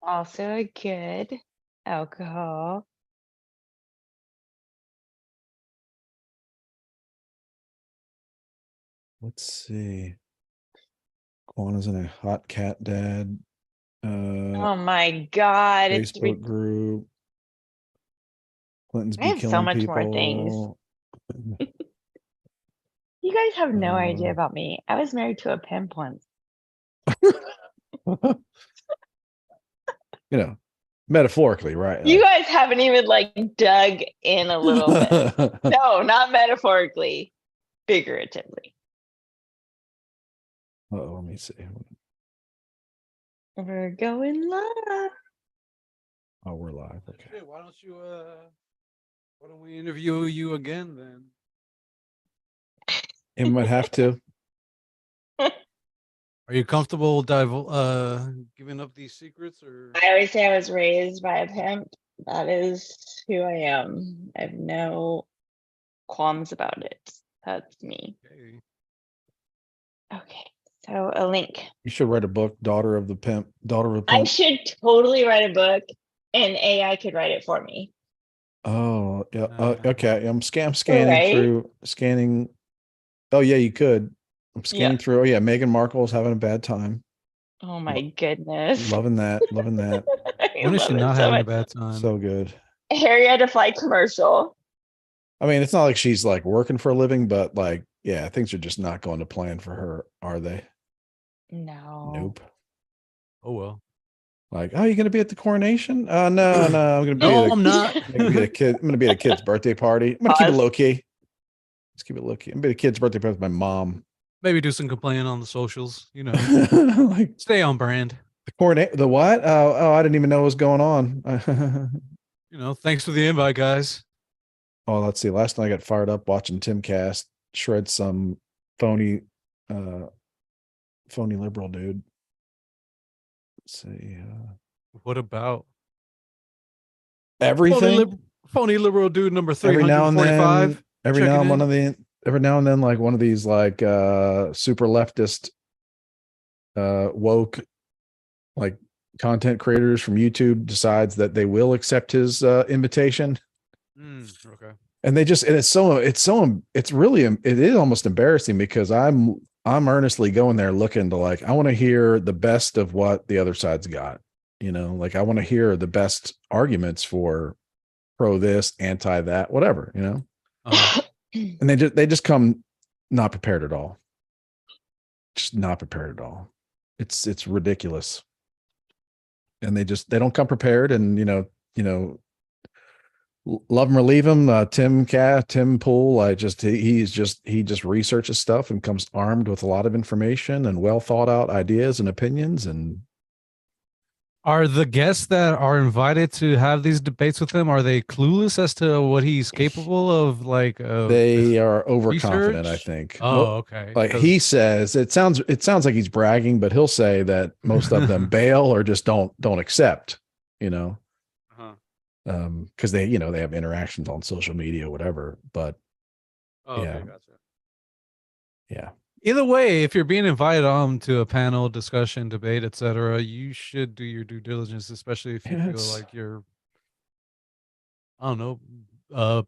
Also a good alcohol. Let's see. Quana's in a hot cat dad. Oh my God. Facebook group. Clinton's I be have so killing much more things. people. You guys have no idea about me. I was married to a pimp once. You know, metaphorically, right? You guys haven't even like dug in a little bit. No, not metaphorically, figuratively. Let me see. We're going live. Oh, we're live. Okay. Hey, why don't we interview you again then? And might have to. Are you comfortable giving up these secrets, or I always say I was raised by a pimp. That is who I am. I have no qualms about it. That's me. okay. Okay, so a link. You should write a book, Daughter of the Pimp. I should totally write a book and AI could write it for me. Oh, yeah. Okay. I'm scanning Right? scanning. Oh, yeah, you could. I'm scanning Yeah. through. Oh, yeah. Meghan Markle's having a bad time. Oh my goodness. Loving that. Loving that. I When is she love it not so having a much. bad time? So good. Harry had to fly commercial. I mean, it's not like she's like working for a living, but like, yeah, things are just not going to plan for her, are they? No. Nope. Oh well. Like, oh, you're gonna be at the coronation? No, I'm gonna be No, at I'm not. I'm gonna be at a kid. I'm gonna be at a kid's birthday party. I'm gonna keep it Pause. low key. Let's keep it low key. I'm gonna be at a kid's birthday party with my mom. Maybe do some complaining on the socials. You know, Like stay on brand. the coronation, the what? Oh, I didn't even know what was going on. You know, thanks for the invite, guys. Oh, let's see. Last night I got fired up watching Tim Cast shred some phony liberal dude. Let's see. What about Everything. phony liberal dude number Every now and 345? then, every now and then, like one of these like super leftist woke like content creators from YouTube decides that they will accept his invitation. Okay. And it is almost embarrassing because I'm earnestly going there looking to like, I want to hear the best of what the other side's got, you know, like I want to hear the best arguments for pro this, anti that, whatever, you know. And they just come not prepared at all. Just not prepared at all. It's ridiculous. And they don't come prepared, and you know, love him or leave him. Tim Pool, he just researches stuff and comes armed with a lot of information and well thought out ideas and opinions. And are the guests that are invited to have these debates with him, are they clueless as to what he's capable of? Like they are overconfident, I think. Oh, okay. Like he says, it sounds like he's bragging, but he'll say that most of them bail or just don't accept, you know. Because they have interactions on social media, whatever. But okay, gotcha. Yeah. Either way, if you're being invited on to a panel, discussion, debate, etc., you should do your due diligence, especially if you feel like you're, I don't know,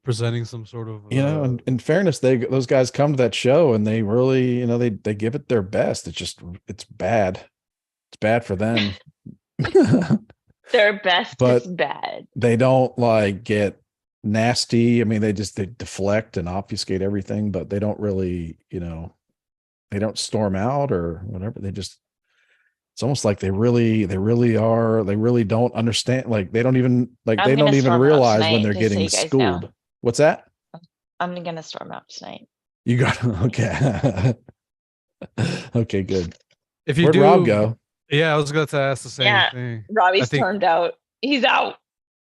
presenting some sort of, in fairness, those guys come to that show and they really, they give it their best. It's bad. It's bad for them. Their best but is bad. They don't like get nasty. I mean, they deflect and obfuscate everything, but they don't really, they don't storm out or whatever. It's almost like they really don't understand. Like they don't even realize when they're getting schooled. What's that? I'm going to storm out tonight. You got okay. Okay, good. If you Where'd Rob go? Yeah, I was going to ask the same thing. Robbie's turned out. He's out.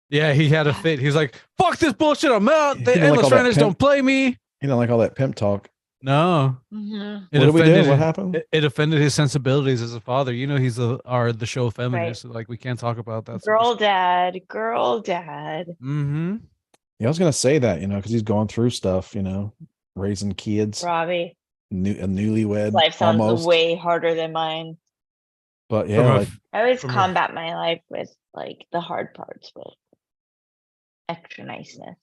Yeah, he had a fit. He's like, "Fuck this bullshit! I'm out. The endless Ranters don't play me." You don't like all that pimp talk. No. Mm-hmm. What did we do? What happened? It offended his sensibilities as a father. You know, he's the show feminist. Right. So like, we can't talk about that. Girl dad. Mm-hmm. Yeah, I was gonna say that, because he's going through stuff, raising kids. Robbie. A newlywed. Life sounds way harder than mine. But From yeah, a like I always From a- combat my life with like the hard parts with extra niceness.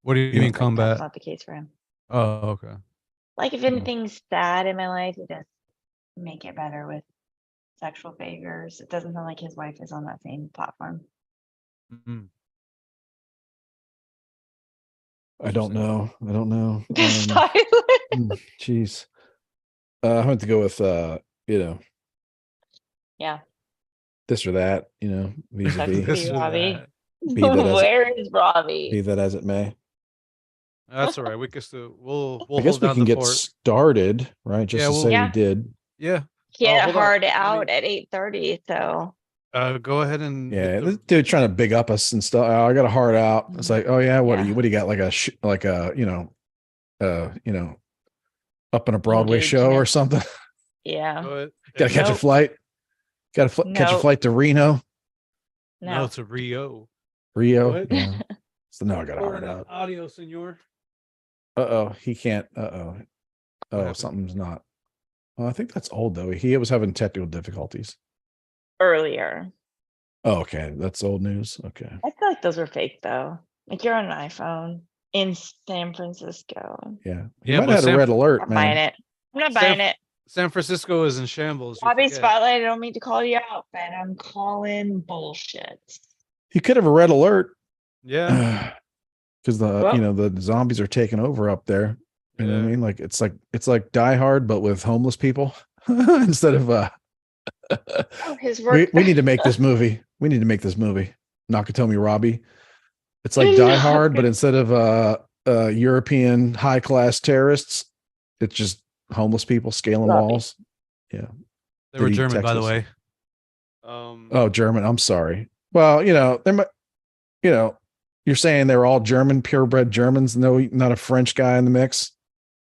what do you You know, mean Like that's combat? not the case for him. Oh, okay. Like if anything's sad in my life, it does make it better with sexual favors. It doesn't sound like his wife is on that same platform. Mhm. I don't know. I don't know. The silence. Jeez. I went to go with you know, Yeah. this or that, Sucks vis-a-vis. to be This or Robbie. that. Be that as Where is be Robbie? that as it may. That's all right. We can still we'll I guess hold we down can the get fort. started, right? Just Yeah, to well, say we Yeah. did. yeah. He had Hold on. hard Let out me at 8:30, so go ahead and hit Yeah, this the dude trying to big up us and stuff. Oh, I got a heart out. It's like, oh yeah, what do Yeah. you got? Like a up in a Broadway show or Engagement. something. yeah. go ahead. Got to catch a Nope. flight. Got to catch a Nope. flight to Reno, No, No. to Rio. Rio. What? Yeah. So now I got a Or heart an out. audio, senor. He can't. Oh, happened? something's not. Well, I think that's old though. He was having technical difficulties. Earlier. Oh, okay, that's old news. Okay. I feel like those were fake though. Like you're on an iPhone in San Francisco. Yeah. He Yeah, might but have had a red I'm alert, not buying man. it. I'm not San- buying it. San Francisco is in shambles. You Robbie forget. Spotlight, I don't mean to call you out, but I'm calling bullshit. He could have a red alert. Yeah. Because Well- the zombies are taking over up there. You know what I Yeah. mean? Like it's like Die Hard, but with homeless people instead of Oh, his work. we need to make this movie. We need to make this movie. Nakatomi Robbie. It's like Die Hard, but instead of European high class terrorists, it's just homeless people scaling Robbie. walls. Yeah. They were Did he German, by the text us? way. Oh, German. I'm sorry. Well, there might, you're saying they're all German, purebred Germans. No, not a French guy in the mix.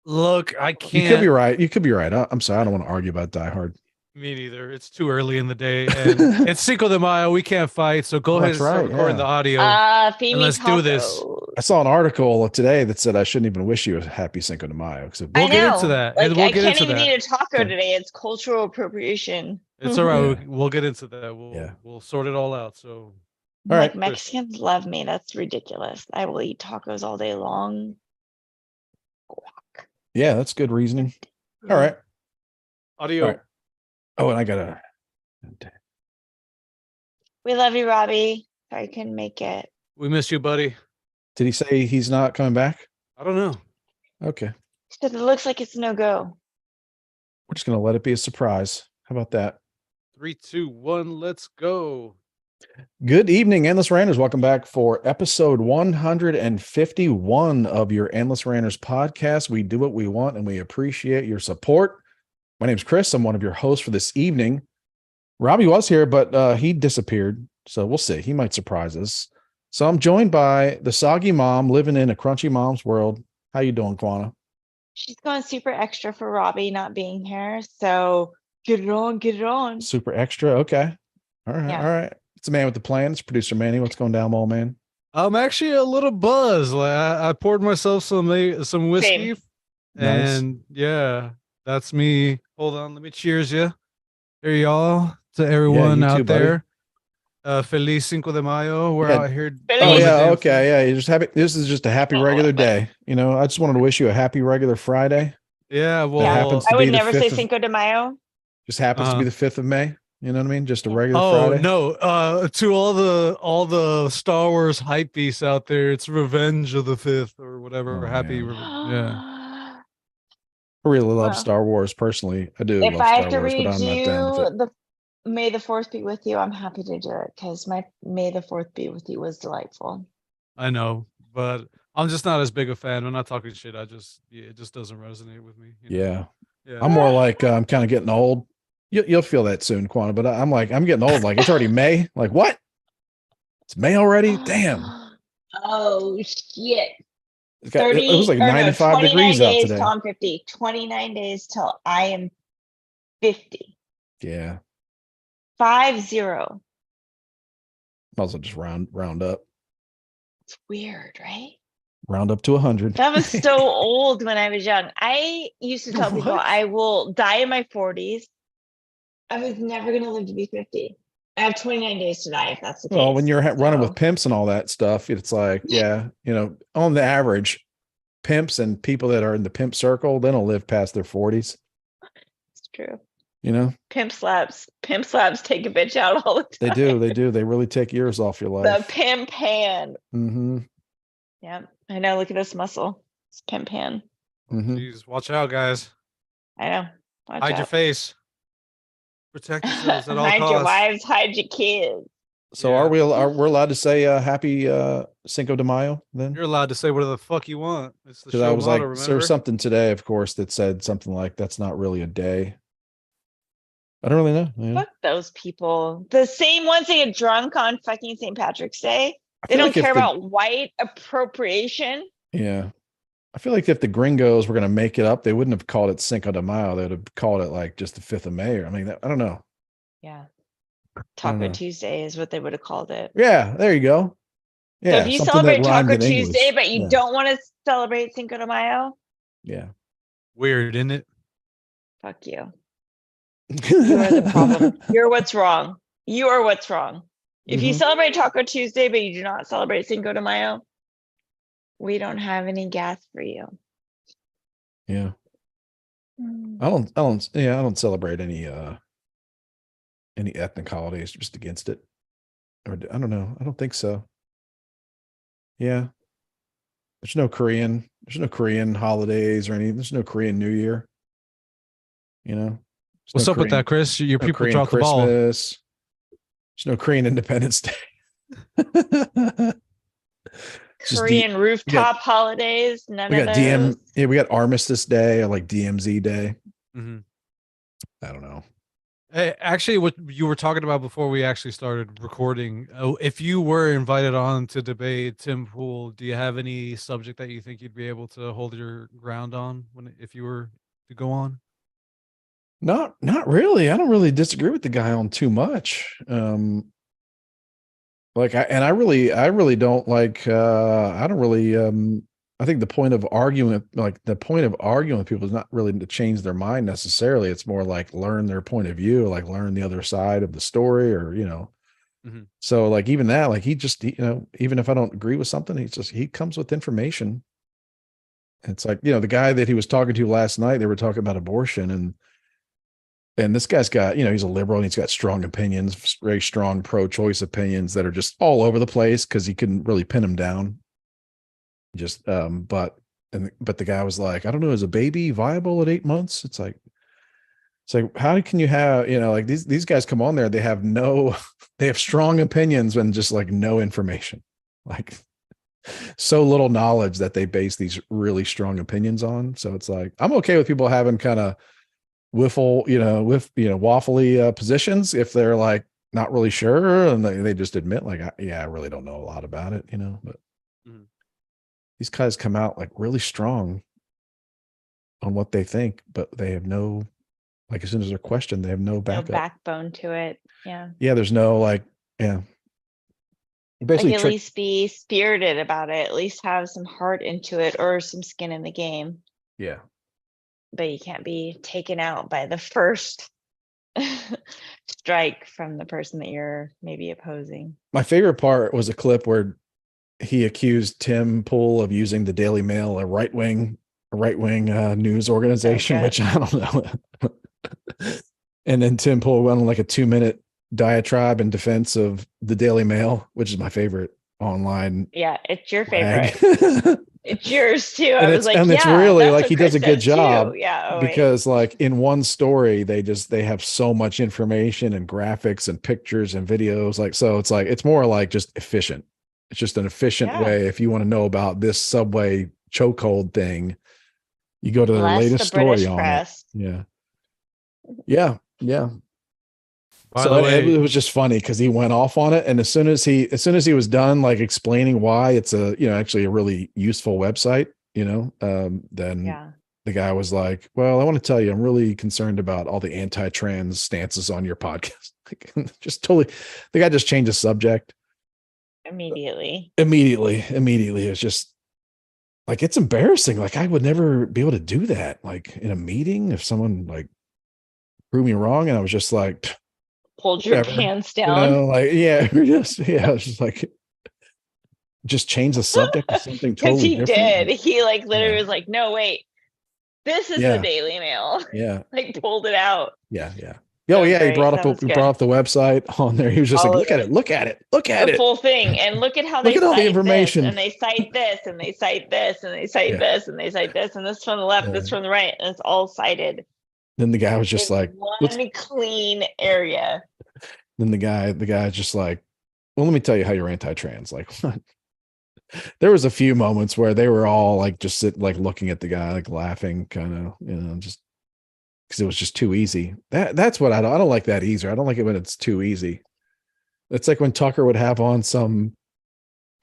Look, I can't. You could be right. You could be right. I'm sorry. I don't want to argue about Die Hard. Me neither. It's too early in the day, and it's Cinco de Mayo. We can't fight, so go Oh, ahead and that's start right, recording yeah. the audio. Femi let's do this. Tacos. I saw an article today that said I shouldn't even wish you a happy Cinco de Mayo. We'll I get into know. that. Like, We'll I get can't into even that. eat a taco Okay. today. It's cultural appropriation. It's all right. Yeah. We'll get into that. Yeah. We'll sort it all out. So All Like right. Mexicans love me. That's ridiculous. I will eat tacos all day long. Yeah, that's good reasoning. All right. audio. All right. Oh, and I gotta. We love you, Robbie. Sorry I couldn't make it. We miss you, buddy. Did he say he's not coming back? I don't know. Okay. Because it looks like it's no go. We're just gonna let it be a surprise. How about that? 3, 2, 1. Let's go. Good evening, Endless Ranters. Welcome back for episode 151 of your Endless Ranters podcast. We do what we want and we appreciate your support. My name's Chris. I'm one of your hosts for this evening. Robbie was here, but he disappeared. So we'll see. He might surprise us. So I'm joined by the soggy mom living in a crunchy mom's world. How you doing, Quana? She's going super extra for Robbie not being here. So get it on, get it on. Super extra. Okay. All right. Yeah. All right. It's a man with the plan. It's producer Manny. What's going down, mole man? I'm actually a little buzzed. Like I poured myself some whiskey, Same. Nice. and yeah, that's me. Hold on, let me cheers you. Here, y'all, to everyone you too, out buddy. there. Feliz Cinco de Mayo. We're Yeah. out here. Feliz. Oh doing the yeah, damn okay, thing. yeah. You just happy. This is just a happy Oh, regular but- day. I just wanted to wish you a happy regular Friday. Yeah, well, That happens to I be would the never say 5th of- Cinco de Mayo. Just happens to be the 5th of May. You know what I mean? Just a regular oh Friday. no, to all the Star Wars hype beasts out there, it's Revenge of the 5th or whatever. Oh, Happy, man. yeah. I really love Well, Star Wars personally. I do If love I Star have to Wars, but read I'm not you down with it. the May the 4th be with you, I'm happy to do it because my May the 4th be with you was delightful. I know, but I'm just not as big a fan. I'm not talking shit. It just doesn't resonate with me. you know? Yeah, Yeah. I'm more like I'm kind of getting old. You'll feel that soon, Quana. But I'm like I'm getting old. Like it's already May. Like what? It's May already? Damn. Oh shit. It was like 95 29 degrees out days today. till I'm 50. 29 days till I am 50. Yeah, 50. might as well just round up. It's weird, right? Round up to 100. That was so old when I was young. I used to tell people What? I will die in my 40s I was never gonna live to be 50. I have 29 days to die if that's the case. Well, when you're running so- with pimps and all that stuff, it's like, yeah, on the average, pimps and people that are in the pimp circle, they don't live past their 40s. It's true. Pimp slaps take a bitch out all the time. They do. They really take years off your The life. pimp hand. Mm-hmm. Yeah, I know. Look at this muscle. It's pimp hand. Mm-hmm. Jeez, watch out, guys. I know. Watch Hide your out. face. Protect yourselves at all Hide costs. your wives, hide your kids. So Yeah. are we allowed to say happy Cinco de Mayo then? You're allowed to say whatever the fuck you want. It's the Because show I was motto, like, remember? there was something today, of course, that said something like that's not really a day. I don't really know. Yeah. Fuck those people. The same ones that get drunk on fucking St. Patrick's Day. I They feel don't like if care the- about white appropriation. Yeah. I feel like if the gringos were going to make it up, they wouldn't have called it Cinco de Mayo. They would have called it like just the 5th of May. I mean, I don't know. Yeah. don't Taco know. Tuesday is what they would have called it. Yeah, there you go. So Yeah. if you something celebrate that rhymed Taco in English. Tuesday, but you Yeah. don't want to celebrate Cinco de Mayo, Yeah. Weird, isn't it? fuck you. You are the problem. You're what's wrong. You are what's wrong. If you Mhm. celebrate Taco Tuesday, but you do not celebrate Cinco de Mayo, we don't have any gas for you. Yeah. I don't celebrate any ethnic holidays, just against it. Or I don't know. I don't think so. Yeah. There's no Korean holidays or anything. There's no Korean New Year. There's What's no up with Korean- that, Chris? Your no people Korean dropped the ball. Christmas. There's no Korean Independence Day. Just Korean rooftop holidays, none we of got those. we got Armistice Day or like DMZ Day. Mhm. I don't know. Actually, what you were talking about before we actually started recording, if you were invited on to debate Tim Pool, do you have any subject that you think you'd be able to hold your ground on if you were to go on? Not really. I don't really disagree with the guy on too much. I really don't like I don't really I think the point of arguing with people is not really to change their mind necessarily. It's more like learn their point of view, like learn the other side of the story, or Mhm. So like even that, like even if I don't agree with something, he comes with information. It's like, the guy that he was talking to last night, they were talking about abortion, and this guy's got, he's a liberal and he's got strong opinions, very strong pro-choice opinions that are just all over the place because he couldn't really pin them down. But the guy was like, I don't know, is a baby viable at 8 months? It's like, how can you have, like these guys come on there, they have strong opinions and just like no information, like so little knowledge that they base these really strong opinions on. So it's like, I'm okay with people having kind of waffly positions if they're like not really sure and they just admit like, I really don't know a lot about it, but these guys come out like really strong on what they think, but they have no, like, as soon as they're questioned, they have no No backup. backbone to it. Yeah. Yeah, there's no basically Like at least be spirited about it, at least have some heart into it or some skin in the game. Yeah. But you can't be taken out by the first strike from the person that you're maybe opposing. My favorite part was a clip where he accused Tim Pool of using the Daily Mail, a right-wing news organization, Okay. which I don't know. And then Tim Pool went on like a 2-minute diatribe in defense of the Daily Mail, which is my favorite online. Yeah, it's your rag. favorite. It's yours too. I was like, it's yeah, really that's like what he does a Chris good says too. job. Yeah, Because like in one story, they have so much information and graphics and pictures and videos. Like, so it's like, it's more like just efficient. It's just an efficient way. If you want to know about this subway chokehold thing, you go to the latest story on it. Yeah. Yeah. Yeah. By the way, it was just funny because he went off on it. And as soon as he was done, like explaining why it's actually a really useful website, then the guy was like, well, I want to tell you, I'm really concerned about all the anti-trans stances on your podcast. Just totally, the guy just changed the subject. Immediately. It's just like, it's embarrassing. Like I would never be able to do that. Like in a meeting, if someone like prove me wrong. And I was just like, Hold your whatever. pants You down. know, like, yeah, I was just like, just change the subject to something Because totally he different. did. He like literally Yeah. was like, no, wait, this is Yeah. the Daily Mail. Yeah. Like pulled it out. Yeah. Yeah. That Oh was yeah. He great. That was he good. brought up the website on there. He was just like, All of look at it. it, look at it, look at The it. full thing. And look at how Look they at all the cite information. this, and they cite this, and they cite this, and they cite Yeah. this, and they cite this, and this from the left, this from the right, and it's all cited Then the guy was in just like, one clean area. then the guy just like, well, let me tell you how you're anti-trans. Like, what? There was a few moments where they were all like just like looking at the guy, like laughing, kind of, just because it was just too easy. That's what I don't like that either. I don't like it when it's too easy. It's like when Tucker would have on some,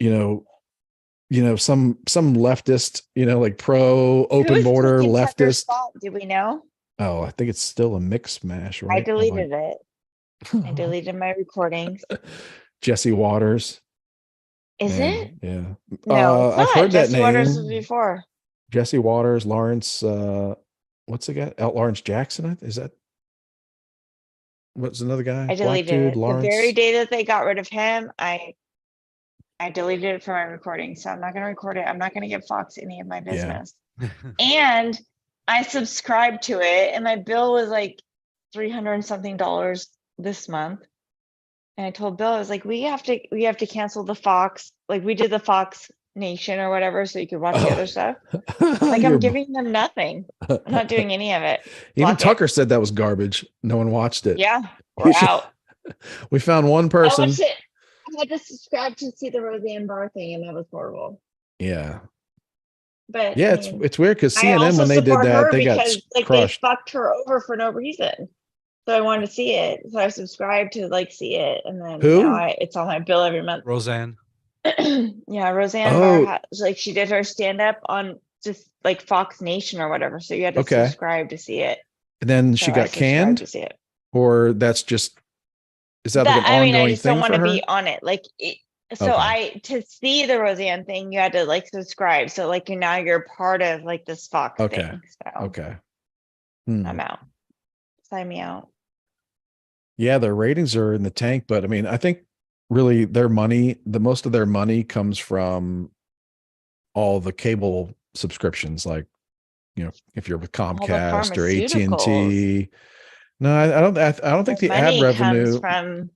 some leftist, like pro open Who's border taking Tucker's leftist. spot? Do we know? Oh, I think it's still a mix mash, right? I deleted it. I deleted my recordings. Jesse Waters. Is it? Yeah. No, it's I've not. heard that Jesse Waters was name. before. Jesse Waters, Lawrence, what's the guy? Lawrence Jackson, is that what's another guy? I Black deleted dude, it. The very Lawrence. day that they got rid of him, I deleted it from my recording. So I'm not gonna record it. I'm not gonna give Fox any of my business. And I subscribed to it, and my bill was like $300 and something this month. And I told Bill, I was like, we have to cancel the Fox, like we did the Fox Nation or whatever, so you could watch the other stuff. Like I'm giving them nothing. I'm not doing any of it. Even Block it. Tucker said that was garbage. No one watched it. Yeah, we're out. We found one I person. watched it. I had to subscribe to see the Roseanne Barr thing, and that was horrible. Yeah. But Yeah, I mean, it's weird because I CNN also when they did support that, her they got because like crushed. they fucked her over for no reason. So I wanted to see it. So I subscribed to like see it, and then Who? now it's on my bill every month. Roseanne. Yeah, Roseanne Oh. Barr like she did her stand up on just like Fox Nation or whatever. So you had to Okay. subscribe to see it. And then So she I got subscribed canned, to see it. or is that like an I mean, I ongoing just don't thing want for to her? be on it. Like so Okay. to see the Roseanne thing, you had to like subscribe. So like you're part of like this Fox Okay. thing. So Okay. I'm out. Sign me out. Yeah, their ratings are in the tank, but I mean, I think really most of their money comes from all the cable subscriptions, like, if you're with Comcast or AT&T. No, I don't think the ad revenue from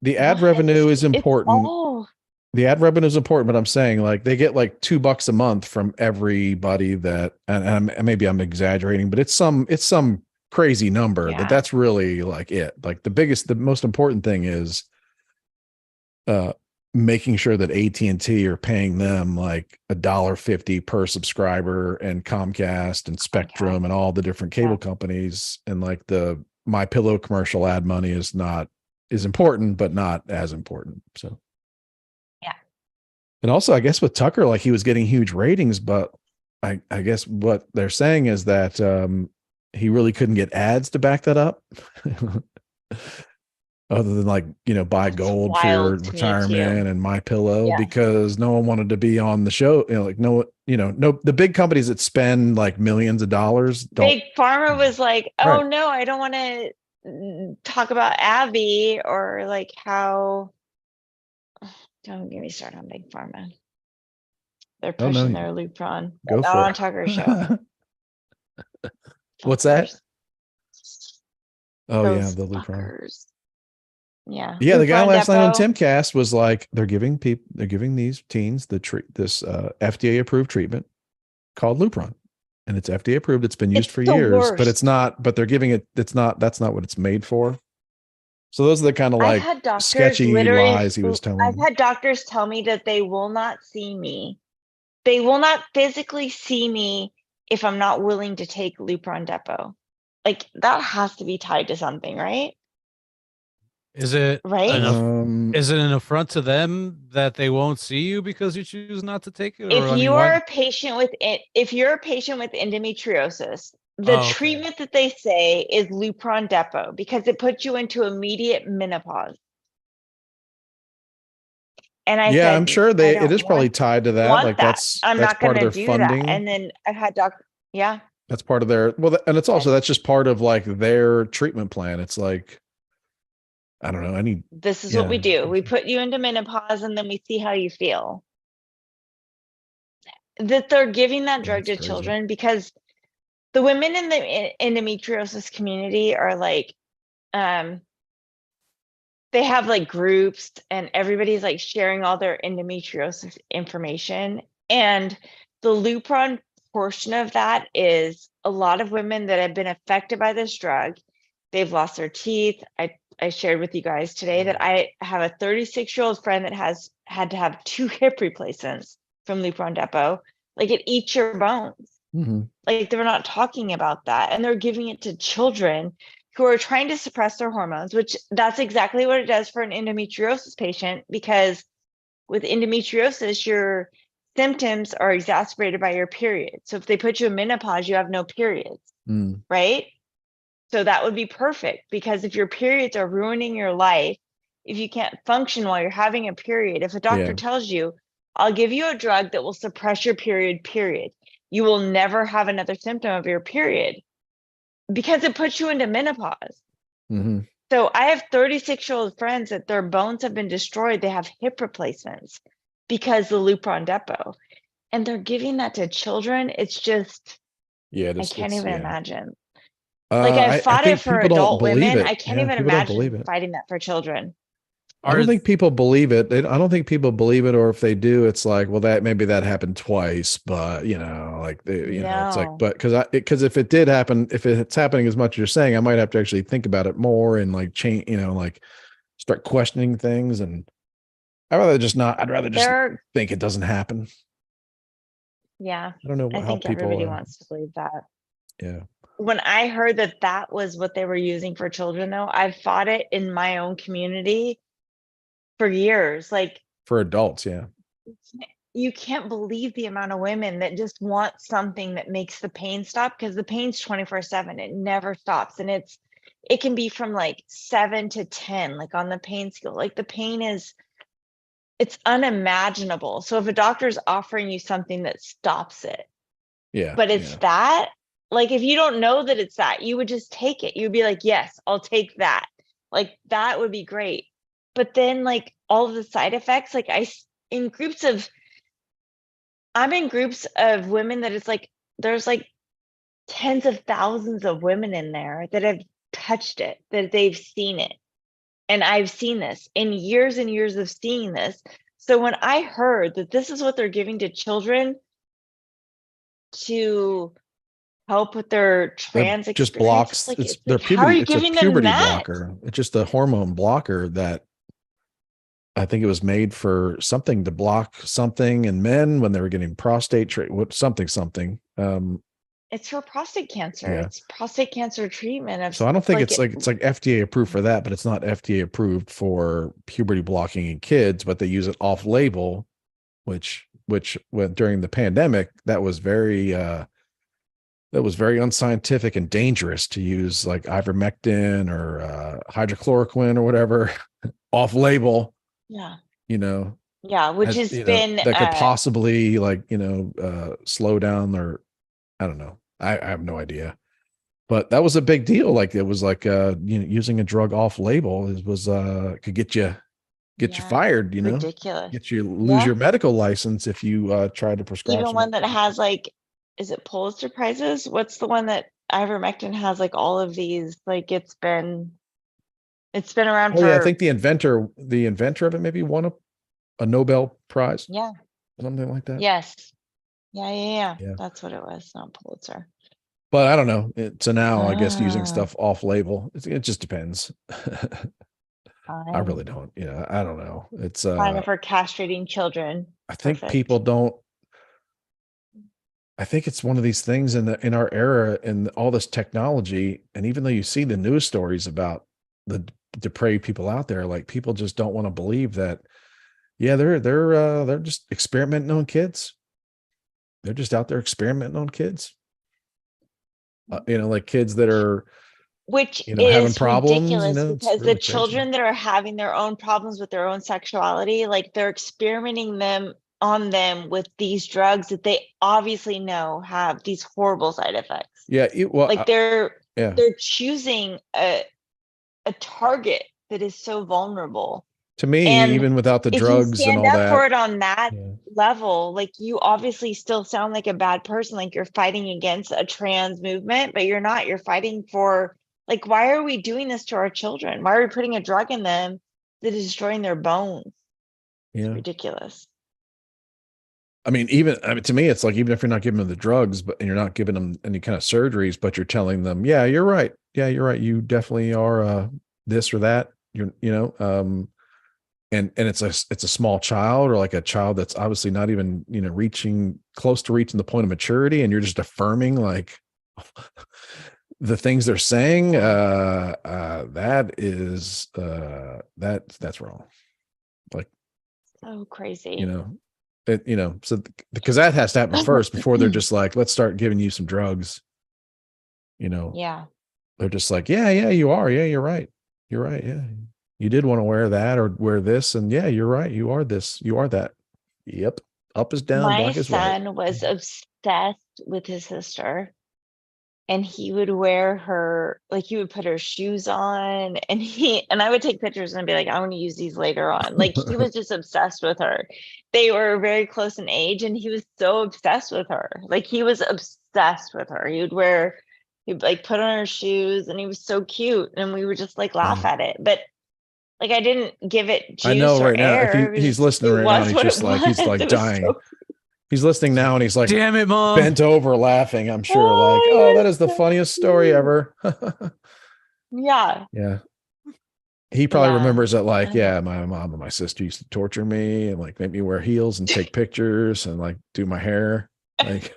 the ad revenue is important. Oh, The ad revenue is important, but I'm saying like they get like $2 a month from everybody that, and maybe I'm exaggerating, but it's some crazy number that's really like it. Like the most important thing is making sure that AT&T are paying them like $1.50 per subscriber, and Comcast and Spectrum and all the different cable companies, and like the My Pillow commercial ad money is important, but not as important. So yeah. And also, I guess with Tucker, like he was getting huge ratings, but I guess what they're saying is that he really couldn't get ads to back that up. Other than like, buy gold for your retirement and My Pillow, because no one wanted to be on the show. The big companies that spend like millions of dollars. Big Pharma was like, oh no, I don't want to talk about Abby or like how. Don't get me started on Big Pharma. They're pushing their Lupron. Go for on it. Tucker's show. What's that? Oh yeah, the Lupron. Fuckers. Yeah. Yeah, the guy last night on Depot. Timcast was like, they're giving these teens this FDA approved treatment called Lupron, and it's FDA approved. It's been used for years, but it's not. But they're giving it. That's not what it's made for. So those are the kind of like sketchy lies he was telling. I've had doctors tell me that they will not see me. They will not physically see me if I'm not willing to take Lupron Depot. Like that has to be tied to something, right? Is it right? Is it an affront to them that they won't see you because you choose not to take it? If you're a patient with endometriosis, the treatment that they say is Lupron Depot because it puts you into immediate menopause. And I said, I'm sure it is probably tied to that. Like that's I'm not part going of to their do funding. that. And then I've had That's part of their, well, and it's also, that's just part of like their treatment plan. It's like, I don't know, This is what we do. We put you into menopause and then we see how you feel. That they're giving that drug to children because the women in the endometriosis community are like, they have like groups and everybody's like sharing all their endometriosis information. And the Lupron portion of that is a lot of women that have been affected by this drug. They've lost their teeth. I shared with you guys today that I have a 36-year-old friend that has had to have 2 hip replacements from Lupron Depot. Like, it eats your bones. Like, they're not talking about that. And they're giving it to children who are trying to suppress their hormones, which that's exactly what it does for an endometriosis patient, because with endometriosis, your symptoms are exacerbated by your period. So if they put you in menopause, you have no periods, right? So that would be perfect, because if your periods are ruining your life, if you can't function while you're having a period, if a doctor tells you, I'll give you a drug that will suppress your period, you will never have another symptom of your period because it puts you into menopause. So I have 36-year-old friends that their bones have been destroyed. They have hip replacements because the Lupron Depot, and they're giving that to children. It's just, I can't even imagine. Like, I fought it for adult women. I can't even imagine fighting that for children. I don't think people believe it. I don't think people believe it, or if they do, it's like, well, that maybe that happened twice, but you know, like it's like, but because if it did happen, if it's happening as much as you're saying, I might have to actually think about it more and like change, like start questioning things. And I'd rather just think it doesn't happen. Yeah, I don't know I how think people everybody wants to believe that. Yeah. When I heard that that was what they were using for children, though, I fought it in my own community for years. Like, for adults, yeah. You can't believe the amount of women that just want something that makes the pain stop, because the pain's 24/7. It never stops. And it can be from like 7 to 10, like on the pain scale. Like, the pain it's unimaginable. So if a doctor's offering you something that stops it, but it's that, like, if you don't know that it's that, you would just take it. You'd be like, yes, I'll take that. Like, that would be great. But then, like, all of the side effects, like, I'm in groups of women that it's like, there's like tens of thousands of women in there that have touched it, that they've seen it. And I've seen this in years and years of seeing this. So when I heard that this is what they're giving to children to help with their trans just experience, blocks, like, it's their how are puberty. you It's a giving them puberty that? blocker. It's just a hormone blocker that I think it was made for something to block something in men when they were getting prostate something. It's for prostate cancer. Yeah. It's prostate cancer treatment. So I don't think it's like FDA approved for that, but it's not FDA approved for puberty blocking in kids, but they use it off label, which when during the pandemic, that was very unscientific and dangerous to use, like ivermectin or hydrochloroquine or whatever off label. Yeah. Yeah, which has been that could possibly slow down, or I don't know. I have no idea. But that was a big deal. Like, it was like using a drug off label could get you fired, ridiculous. get you lose your medical license if you try to prescribe even one that has, like, is it Pulitzer Prizes? What's the one that ivermectin has, like, all of these, like, it's been around for. Yeah, I think the inventor of it maybe won a Nobel Prize. Yeah. Something like that. Yes. Yeah. That's what it was, not Pulitzer. But I don't know. So now I guess using stuff off label, it just depends. I really don't. I don't know. It's fine for castrating children. I think people don't. I think it's one of these things in our era and all this technology, and even though you see the news stories about the depraved people out there, like, people just don't want to believe that. Yeah, they're just experimenting on kids. They're just out there experimenting on kids. Like kids that are, which is having problems. ridiculous, because really the children that are having their own problems with their own sexuality, like, they're experimenting them on them with these drugs that they obviously know have these horrible side effects. Yeah. Like they're yeah. choosing a target that is so vulnerable. To me, And even without the if drugs you and stand all up that. for it on that level, like you obviously still sound like a bad person, like you're fighting against a trans movement, but you're not. You're fighting for, like, why are we doing this to our children? Why are we putting a drug in them that is destroying their bones? Yeah. It's ridiculous. I mean, to me, it's like, even if you're not giving them the drugs, and you're not giving them any kind of surgeries, but you're telling them, yeah, you're right. Yeah, you're right. You definitely are this or that. And it's a small child, or like a child that's obviously not even, reaching close to reaching the point of maturity. And you're just affirming like the things they're saying. That is, that's wrong. Like, so crazy. So because that has to happen first before they're just like, let's start giving you some drugs. Yeah. They're just like, yeah, you are. Yeah, you're right. You're right. Yeah. You did want to wear that or wear this. And yeah, you're right. You are this. You are that. Yep. Up is down. My Black is white. son was obsessed with his sister. And he would wear her, like he would put her shoes on, and I would take pictures and be like, I want to use these later on. Like he was just obsessed with her. They were very close in age, and he was so obsessed with her. Like he was obsessed with her. He'd like put on her shoes, and he was so cute. And we would just like laugh at it. But like I didn't give it juice I know or right now, air. if he's listening right now, and he's just like, he's like dying. He's listening now and he's like, damn it, Mom. Bent over laughing, I'm sure. Like, oh, that is the funniest story ever. Yeah. Yeah. He probably remembers that, like, yeah, my mom and my sister used to torture me and like make me wear heels and take pictures and like do my hair. Like,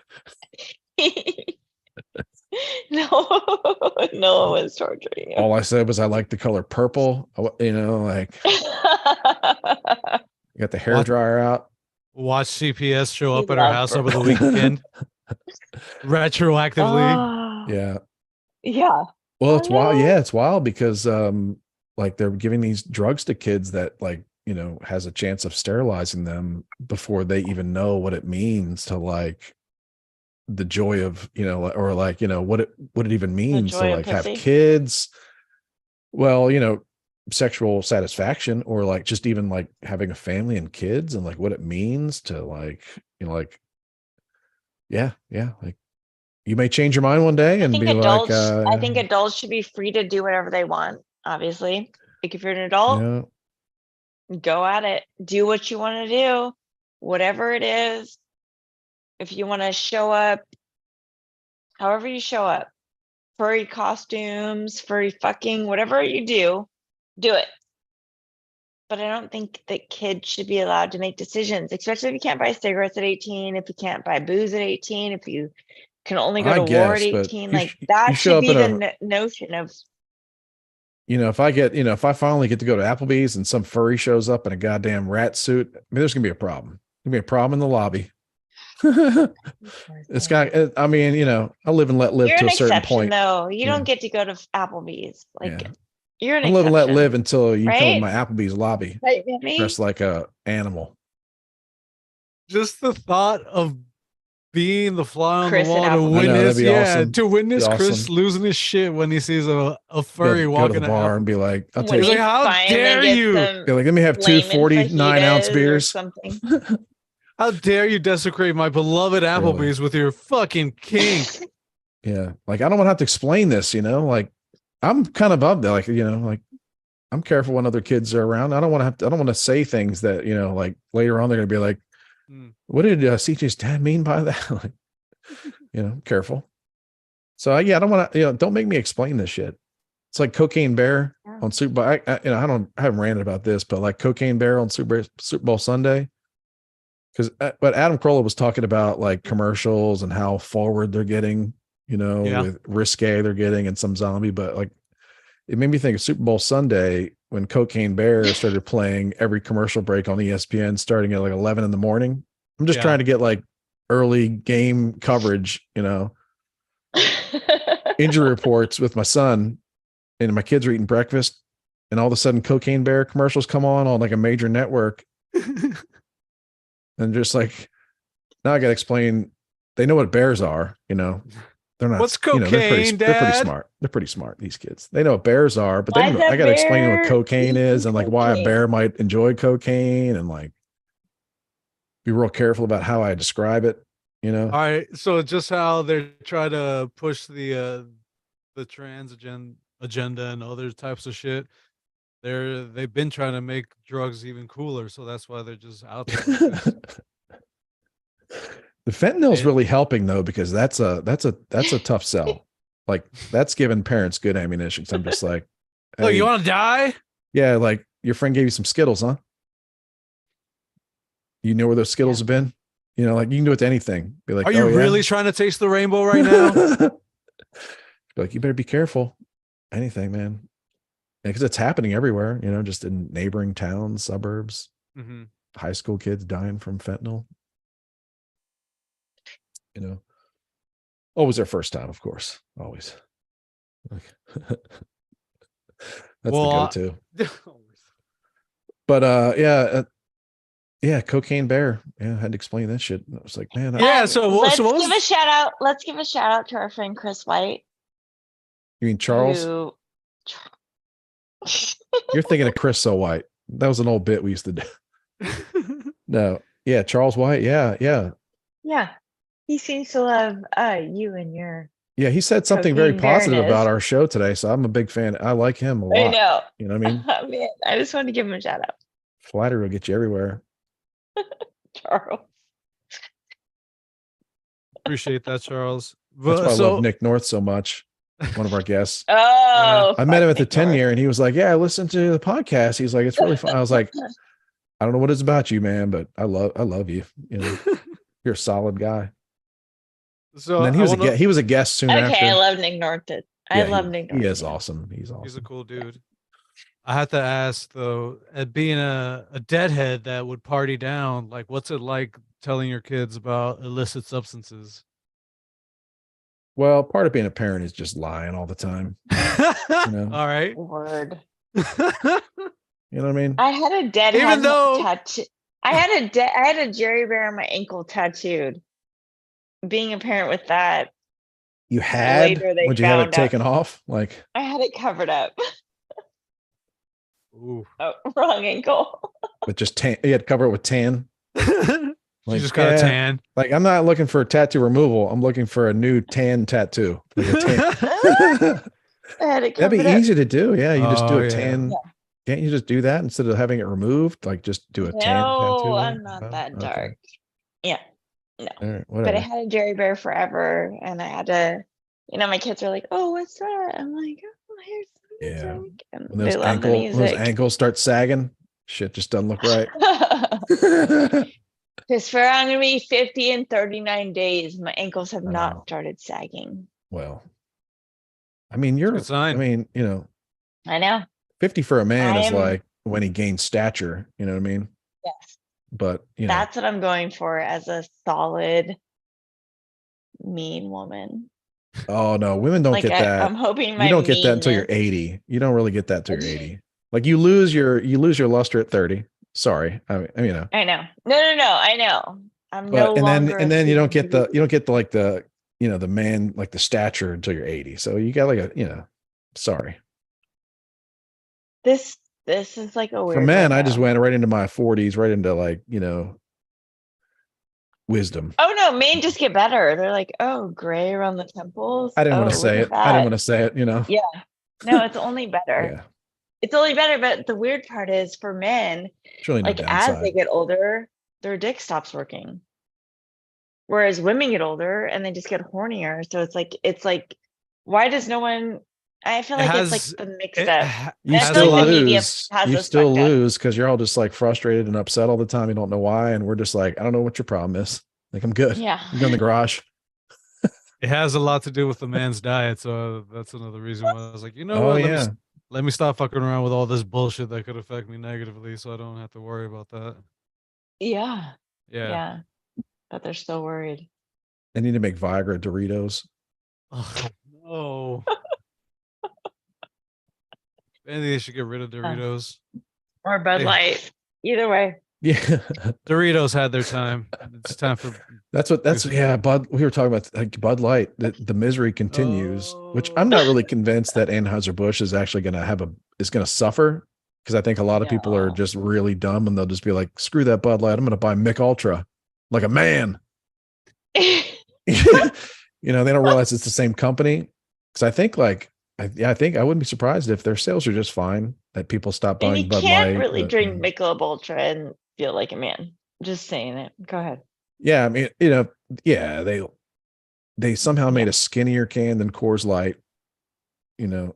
no one was torturing you. All I said was I like the color purple, like got the hair dryer out. Watch CPS show up at our house over the weekend. Retroactively. Yeah. Yeah. Well, it's wild. Yeah, it's wild because like they're giving these drugs to kids that like, has a chance of sterilizing them before they even know what it means to like the joy of, or like, what it even means to like have kids. Well, sexual satisfaction, or like just even like having a family and kids, and like what it means to like, like, yeah, like you may change your mind one day and be like, I think adults should be free to do whatever they want. Obviously, like if you're an adult, go at it, do what you want to do, whatever it is. If you want to show up, however you show up, furry costumes, furry fucking, whatever you do it. But I don't think that kids should be allowed to make decisions, especially if you can't buy cigarettes at 18, if you can't buy booze at 18, if you can only go to war at 18. Like that should be the notion of, if I finally get to go to Applebee's and some furry shows up in a goddamn rat suit, I mean, there's gonna be a problem. There's gonna be a problem in the lobby. It's got, I mean, I live and let live to a certain point. Though you don't get to go to Applebee's. Like you're an exception. Live and let live until you come in my Applebee's lobby, right, dressed like a animal. Just the thought of being the fly on the wall to witness, awesome. To witness Chris losing his shit when he sees a furry walking to the bar and be like, I'll take. He's like, how dare you? Be like, let me have 2 49-ounce beers. Something. How dare you desecrate my beloved Applebee's with your fucking kink? Yeah, like I don't want to have to explain this, like I'm kind of up there, like, like I'm careful when other kids are around. I don't want to say things that, like later on they're gonna be like, what did CJ's dad mean by that? Like, careful. So I don't want to, don't make me explain this shit. It's like Cocaine Bear on Super Bowl. I haven't ranted about this, but like Cocaine Bear on Super Bowl Sunday. But Adam Carolla was talking about like commercials and how forward they're getting, with risque they're getting and some zombie, but like it made me think of Super Bowl Sunday when Cocaine Bear started playing every commercial break on ESPN starting at like 11 in the morning. I'm just trying to get like early game coverage, injury reports with my son, and my kids are eating breakfast, and all of a sudden Cocaine Bear commercials come on like a major network. And just like, now I got to explain. They know what bears are, you know. They're not. What's you know, they're cocaine, pretty Dad? smart. They're pretty smart. These kids. They know what bears are, but they Why don't is know. I that got to explain to them what bear cocaine is eating and like why a cocaine? bear might enjoy cocaine and like be real careful about how I describe it. You know. All right, so just how they're trying to push the trans agenda and other types of shit. They've been trying to make drugs even cooler, so that's why they're just out there like this. The fentanyl's It- really helping though, because that's a tough sell. Like that's giving parents good ammunition. 'Cause I'm just like, Look, hey, you want to die? yeah, like your friend gave you some Skittles, huh? You know where those Skittles Yeah. have been? You know, like you can do it to anything. Be like, Are you oh, yeah? really trying to taste the rainbow right now? Be like, you better be careful. Anything, man. Because it's happening everywhere, you know, just in neighboring towns, suburbs, Mm-hmm. high school kids dying from fentanyl. You know, always their first time, of course. Always. Like, that's the go-to. But yeah, cocaine bear. Yeah, I had to explain that shit. I was like, man, Yeah, so what let's was- give a shout out. Let's give a shout out to our friend Chris White. you mean Charles? Who... You're thinking of Chris So White. That was an old bit we used to do. No, yeah, Charles White. Yeah, yeah, Yeah, he seems to love you and your. yeah. He said something very Cocaine positive bareness. about our show today, so I'm a big fan. I like him a lot. I know. You know what I mean? Man, I just wanted to give him a shout out, Flattery will get you everywhere. Charles. Appreciate that, Charles. That's why I So love Nick North so much. One of our guests. Oh, I met him at the fuck 10 Nick year and he was like, yeah, I listened to the podcast. He's like, it's really fun. I was like, I don't know what it's about you, man, but I love you. You know, you're a solid guy. so And then he was a guest soon North. Okay, I after. love Nick North. I love Nick North. He is yeah. awesome. He's awesome. He's a cool dude. I have to ask though, at being a deadhead that would party down, like what's it like telling your kids about illicit substances? Well, part of being a parent is just lying all the time. know? All right. Word. You know what I mean? I had a dead Even head though- tattoo. I had a Jerry Bear on my ankle tattooed. Being a parent with that, You had, later they would you have it found out. taken off? Like, I had it covered up. Ooh. Oh, wrong ankle. with just tan, you had to cover it with tan. You Like, just got a yeah. tan. Like, I'm not looking for tattoo removal. I'm looking for a new tan tattoo. Like a tan. I had it That'd covered be up. easy to do. Yeah. You just do Oh, a yeah. tan. Yeah. Can't you just do that instead of having it removed? Like, just do a tan tattoo. No, I'm there? not No? that Okay. dark. Yeah. All right. But I Whatever. had a Jerry Bear forever, and I had to, my kids are like, "Oh, what's that?" I'm like, "Oh, here's the Yeah. music." And When they love the music. ankles start sagging, shit just doesn't look right. Because for I'm gonna be 50 in 39 days, my ankles have Wow. not started sagging. Well, I mean, good sign. I mean, you know, I know. 50 for a man I is am- like when he gains stature, you know what I mean? Yes, But, you know, that's what I'm going for as a solid, mean woman. oh no, women don't Like get that. I'm hoping my You don't get that until you're meanness- 80. You don't really get that until you're 80. Like you lose your luster at 30. Sorry. I mean, you know. I know. No, I know. I'm But no longer. and then you don't get the. like the you know the man like the stature until you're 80. So you got like a, you know, sorry. This is like a weird. For men, I window. just went right into my 40s, right into like, you know, wisdom. Oh no, men just get better. They're like, oh, gray around the temples. I didn't want to Oh, say look it. at I didn't that. want to say it, you know. Yeah. No, it's only better. Yeah. It's only better. But the weird part is for men, It's really no like as downside. they get older, their dick stops working. Whereas women get older and they just get hornier. So it's like, why does no one? I feel It like has- it's like the mixed It up. ha- You I has feel a still like lot- the media lose. has You us still fucked up. lose because you're all just like frustrated and upset all the time. You don't know why. And we're just like, I don't know what your problem is. Like, I'm good. Yeah. You go in the garage. It has a lot to do with the man's diet, so that's another reason why I was like, you know Oh, what? yeah. Let me stop fucking around with all this bullshit that could affect me negatively, so I don't have to worry about that. Yeah. Yeah. Yeah. But they're still worried. I need to make Viagra Doritos. Oh no. Maybe they should get rid of Doritos. Or Bud Hey. Light. Either way. Yeah. Doritos had their time. It's time for Bud, we were talking about like Bud Light, the misery continues, which I'm not really convinced that Anheuser-Busch is actually going to is going to suffer, because I think a lot of people are No. just really dumb and they'll just be like, screw that Bud Light, I'm going to buy Mick Ultra like a man. They don't realize it's the same company. Because I think I think I wouldn't be surprised if their sales are just fine, that people stop And buying you Bud can't Light. really drink Michelob Ultra and feel like a man. Just saying it. Go ahead. Yeah, I mean, yeah, they somehow made Yeah. a skinnier can than Coors Light.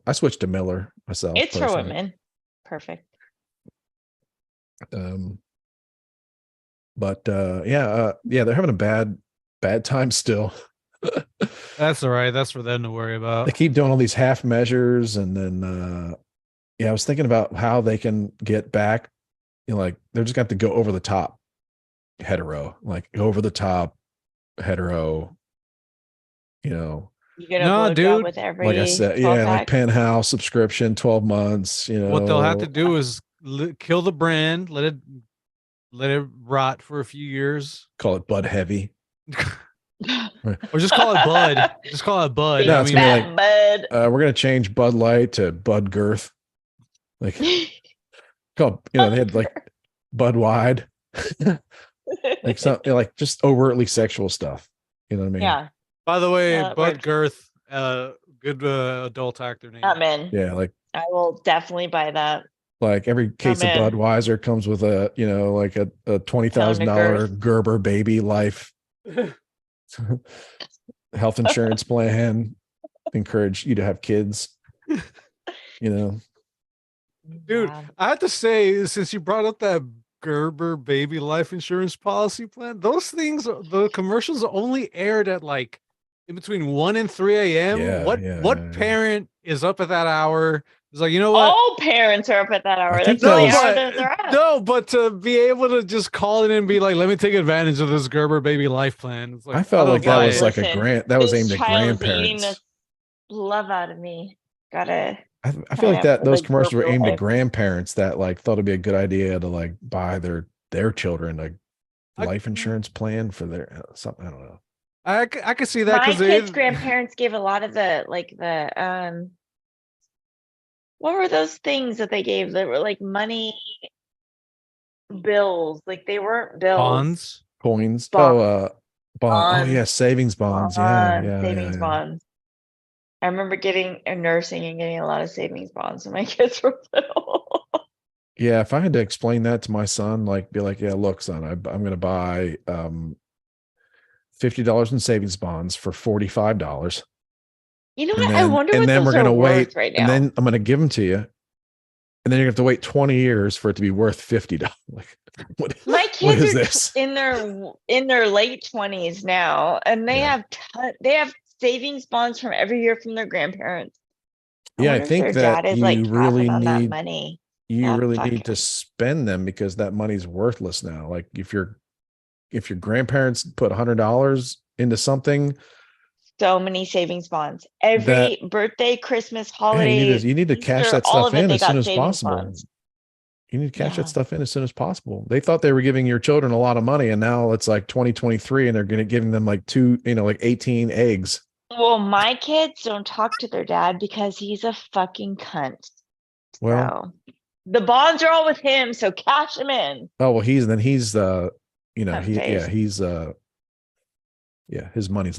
I switched to Miller myself It's for personally. women. Perfect. Um, but they're having a bad time still. That's all right. That's for them to worry about. They keep doing all these half measures, and then I was thinking about how they can get back. Like they're just got to go over the top hetero, like over the top hetero. You get a No, blowjob dude. with every Like I said, 12 yeah, like pack. Penthouse subscription, 12 months. What they'll have to do is kill the brand, let it rot for a few years, call it Bud Heavy. or just call it Bud. Just call it Bud. No, I it's mean, gonna be like, Bud. we're gonna change Bud Light to Bud Girth. Like, called, they had like Bud Wide, like something like just overtly sexual stuff. You know what I mean? Yeah. by the way, That Bud works. Girth, good adult actor name. I'm in. Yeah, like I will definitely buy that. every case of in. Budweiser comes with a like a $20,000 Gerber baby life health insurance plan. Encourage you to have kids. Dude, Yeah. I have to say, since you brought up that Gerber baby life insurance policy plan, those things, the commercials only aired at like in between 1 and 3 a.m. Yeah, what parent is up at that hour? It's like, you know what? All parents are up at that hour. I think That's the that only was- hour that they're up. No, but to be able to just call in and be like, let me take advantage of this Gerber baby life plan. It's like, I felt like that buy was it. like a Listen, grant that was this aimed at child is eating grandparents. the love out of me. Gotta I feel sign like up that for those the commercials were Gerber aimed at life. grandparents that like thought it'd be a good idea to like buy their children a life insurance plan for their something. I don't know. I could see that My because kids' grandparents gave a lot of the what were those things that they gave that were like money bills? Like they weren't bills. bonds. Coins. Bonds. Bond. Oh yeah, savings bonds. Yeah. Savings bonds. I remember getting a nursing and getting a lot of savings bonds when my kids were little. Yeah, if I had to explain that to my son, like be like, yeah, look, son, I'm going to buy $50 in savings bonds for $45. You know And what? I wonder what then those we're are going to worth wait, right now. and then I'm going to give them to you, and then you're going to have to wait 20 years for it to be worth $50. Like, my what kids is are this? in their late 20s now, and they have savings bonds from every year from their grandparents. Yeah, I wonder if think their that dad is you like really passing on that need money. you really fuck need to it. spend them, because that money's worthless now. Like if your grandparents put $100 into something, So many savings bonds. Every birthday, Christmas, hey, holiday, you need to cash Easter, that all stuff of it, in they as soon got as savings possible. bonds. You need to cash Yeah. that stuff in as soon as possible. They thought they were giving your children a lot of money, and now it's like 2023 and they're going to giving them like 18 eggs. Well, my kids don't talk to their dad because he's a fucking cunt. Well, So the bonds are all with him, so cash him in. oh well, he's his money's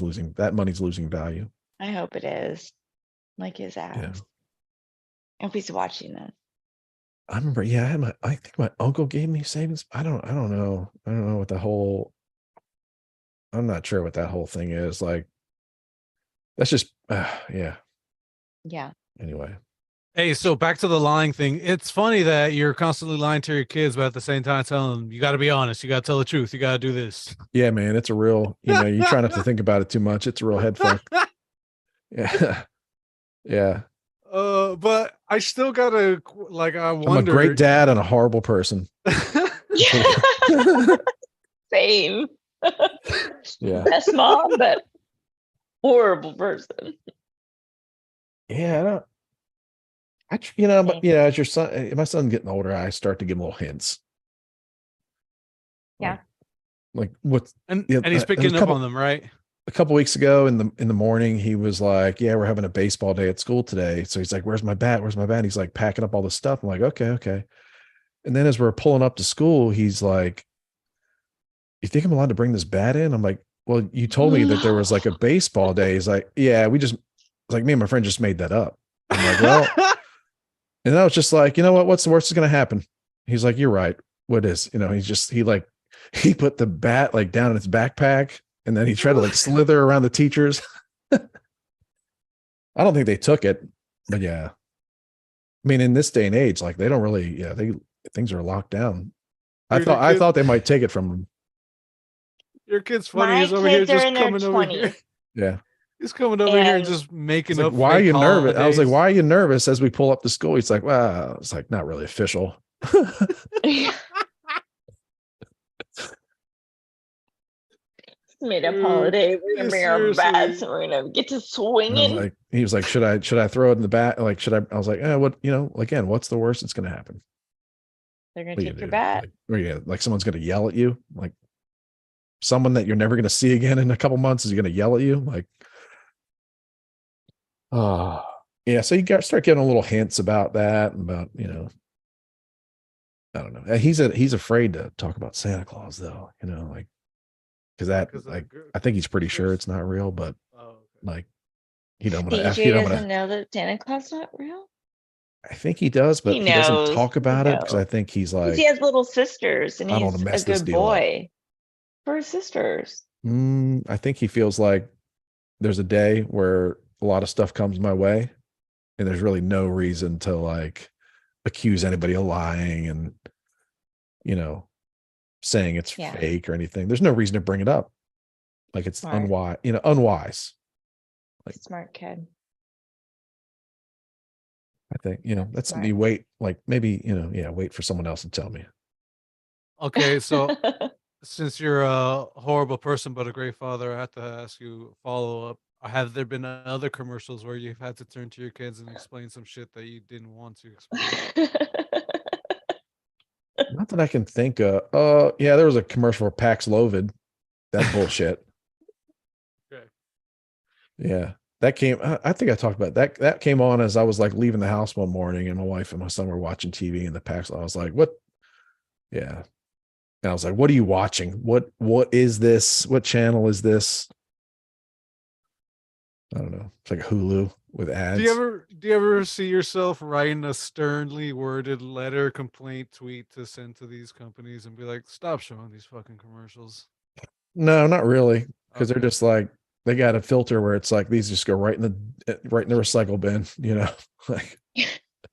losing value. I hope it is. Like his ass. Yeah. I hope he's watching this. I remember, I think my uncle gave me savings. I don't know. I don't know what I'm not sure what that whole thing is. Like, that's just, yeah. Yeah. Anyway. Hey, so back to the lying thing. It's funny that you're constantly lying to your kids, but at the same time telling them, you got to be honest. You got to tell the truth. You got to do this. Yeah, man, it's a real, you try not to think about it too much. It's a real head fuck. Yeah. Yeah. But I still gotta I wonder. I'm a great dad and a horrible person. Yeah. Same. Yeah. Best mom, but horrible person. Yeah. But as your son, my son's getting older, I start to give him little hints. Yeah. Like what's And yeah, and he's it was picking up on them, right? a couple weeks ago in the morning, he was like, "Yeah, we're having a baseball day at school today." So he's like, "Where's my bat? Where's my bat?" And he's like packing up all the stuff. I'm like, "Okay, okay." And then as we're pulling up to school, he's like, "You think I'm allowed to bring this bat in?" I'm like, "Well, you told me that there was like a baseball day." He's like, "Yeah, we just like me and my friend just made that up." I'm like, "Well," and I was just like, "You know what? What's the worst that's gonna happen?" He's like, "You're right. What is?" He put the bat like down in his backpack, and then he tried to like slither around the teachers. I don't think they took it, but yeah. I mean, in this day and age, like they don't really, things are locked down. I Dude, your thought kid- they might take it from him. Your kid's funny. My He's over here kids are just in their coming over here. 20s. Yeah. He's coming over here and And just It's making like, up. why are fake you nervous? I was like, holidays. why are you nervous as we pull up to school? He's like, well, it's like not really official. made up Dude, holiday. We're gonna bring our bats seriously. and we're gonna get to And I was swinging. like, he was like, should I throw it in the back? Like, should I was like, what, again, what's the worst that's going to happen? They're gonna What are you take your gonna do? bat. Like someone's going to yell at you, like someone that you're never going to see again in a couple months is going to yell at you. Like, oh yeah. So you start getting a little hints about that, and about, I don't know. And he's afraid to talk about Santa Claus though, like, because I think he's pretty sure it's not real, but like, he don't want to, DJ doesn't know that Santa Claus not real. I think he does, but he doesn't knows. talk He about it because I knows. think he's Because like, he has little sisters and I don't he's want to a mess this good deal up. boy for his sisters. I think he feels like there's a day where a lot of stuff comes my way, and there's really no reason to like accuse anybody of lying and saying it's Yeah. fake or anything. There's no reason to bring it up. Like it's Smart. unwise. Like, Smart kid. I think, that's something Smart. you wait, like maybe, wait for someone else to tell me. Okay, so since you're a horrible person but a great father, I have to ask you a follow up. Have there been other commercials where you've had to turn to your kids and explain some shit that you didn't want to explain? Not that I can think of. Yeah, there was a commercial for Paxlovid. That's bullshit. Okay. Yeah. That came, I think I talked about that. That came on as I was like leaving the house one morning, and my wife and my son were watching TV, and the Pax. I was like, what? Yeah. And I was like, what are you watching? What is this? What channel is this? I don't know. It's like Hulu with ads. Do you ever see yourself writing a sternly worded letter, complaint, tweet to send to these companies and be like, stop showing these fucking commercials? No, not really. Because Okay. they're just like, they got a filter where it's like these just go right in the recycle bin, like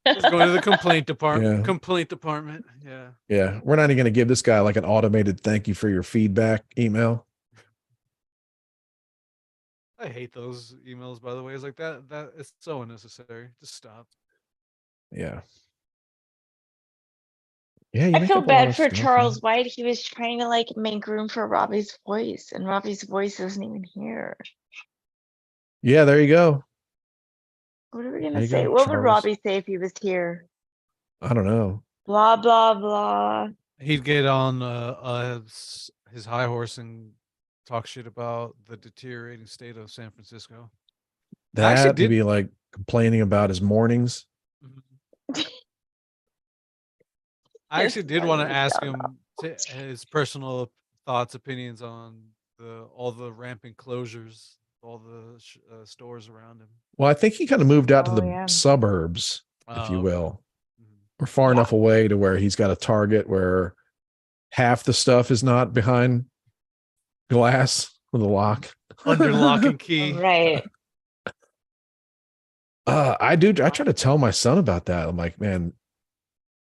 Just going to the complaint department. Yeah. Complaint department. Yeah. Yeah. We're not even going to give this guy like an automated thank you for your feedback email. I hate those emails, by the way. It's like that is so unnecessary. Just stop. Yeah. Yeah. You I make feel up a lot bad of for stuff, Charles man. White. He was trying to like make room for Robbie's voice, and Robbie's voice isn't even here. Yeah. There you go. What are we There gonna you say? go, What would Charles. Robbie say if he was here? I don't know. Blah blah blah. He'd get on his high horse and talk shit about the deteriorating state of San Francisco. I actually That did. maybe like complaining about his mornings. I His actually did want to mornings ask sound him his personal thoughts, opinions on all the rampant closures, all the stores around him. Well, I think he kind of moved out to Oh, the yeah. suburbs, if you Okay. will. Mhm. We're far Yeah. enough away to where he's got a target where half the stuff is not behind glass with a lock. Under lock and key. Right. I try to tell my son about that. I'm like, man,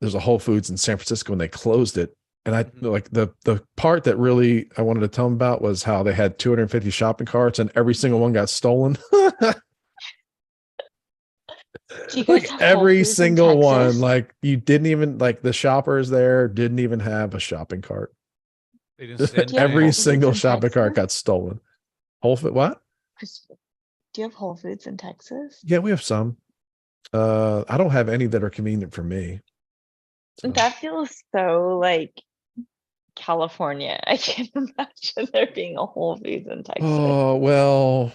there's a Whole Foods in San Francisco and they closed it. And I like the part that really I wanted to tell him about was how they had 250 shopping carts and every single one got stolen. Do you guys Like have Whole every Foods in single one, Texas? like you didn't even like the shoppers there didn't even have a shopping cart. They didn't send Do you have Every Whole any. Foods single in shopping cart Texas? got stolen. Whole Food, what? Do you have Whole Foods in Texas? Yeah, we have some. I don't have any that are convenient for me. So. That feels so like California. I can't imagine there being a Whole Foods in Texas. Oh, well,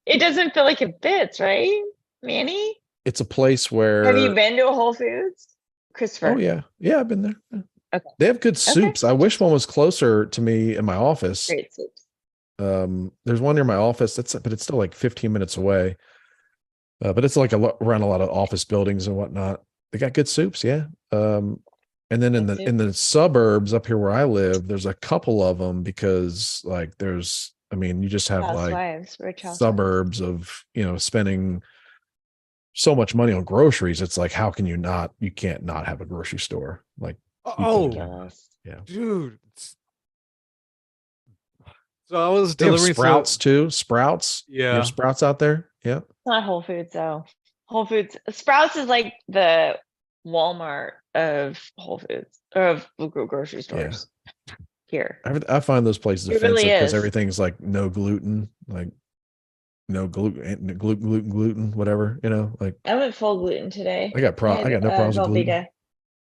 It doesn't feel like it fits, right, Manny? it's a place where. Have you been to a Whole Foods, Christopher? Oh yeah, yeah, I've been there. Yeah. Okay. They have good Okay. soups. I wish one was closer to me in my office. Great soups. There's one near my office. But it's still like 15 minutes away. But it's like around a lot of office buildings and whatnot. They got good soups, yeah. And then in the suburbs up here where I live, there's a couple of them because like you just have Housewives, rich housewives. suburbs of spending so much money on groceries. It's like, how can you can't not have a grocery store. Like, Ridiculous. yeah, dude. So I was they have delivering Sprouts too. Sprouts. You Yeah. have Sprouts out there. Yeah. It's not Whole Foods though. Whole Foods, Sprouts is like the Walmart of Whole Foods or of grocery stores here. I find those places It offensive really because is. everything's like no gluten, like no gluten, whatever, like I went full gluten today. I got no problems with gluten. Velveeta,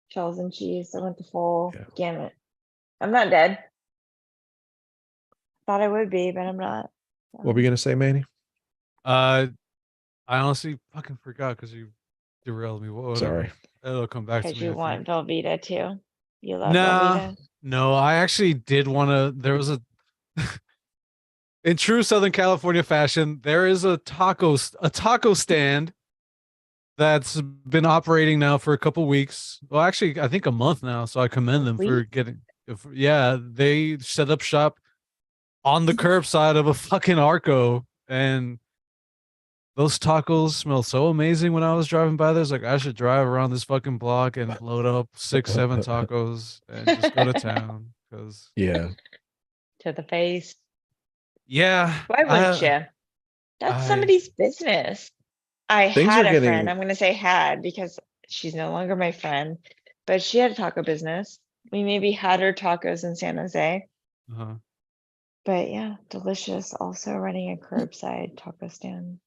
shells and cheese. I went the full Yeah. gamut. I'm not dead. Thought I would be, but I'm not. What were you gonna say, Manny? I honestly fucking forgot because you derailed me. Whatever. Sorry. It'll come back to me. Because you want Velveeta too. You love Nah, Velveeta. no, I actually did want to. There was in true Southern California fashion, there is a taco stand that's been operating now for a couple weeks. Well, actually, I think a month now. So I commend them for getting. Yeah, they set up shop on the curbside of a fucking Arco, and those tacos smell so amazing. When I was driving by, there's like I should drive around this fucking block and load up 6-7 tacos and just go to town because Yeah, To the face. yeah. Why wouldn't you? That's somebody's business. I had a friend. I'm going to say had because she's no longer my friend, but she had a taco business. We maybe had her tacos in San Jose. Uh-huh. But yeah, delicious. Also running a curbside taco stand.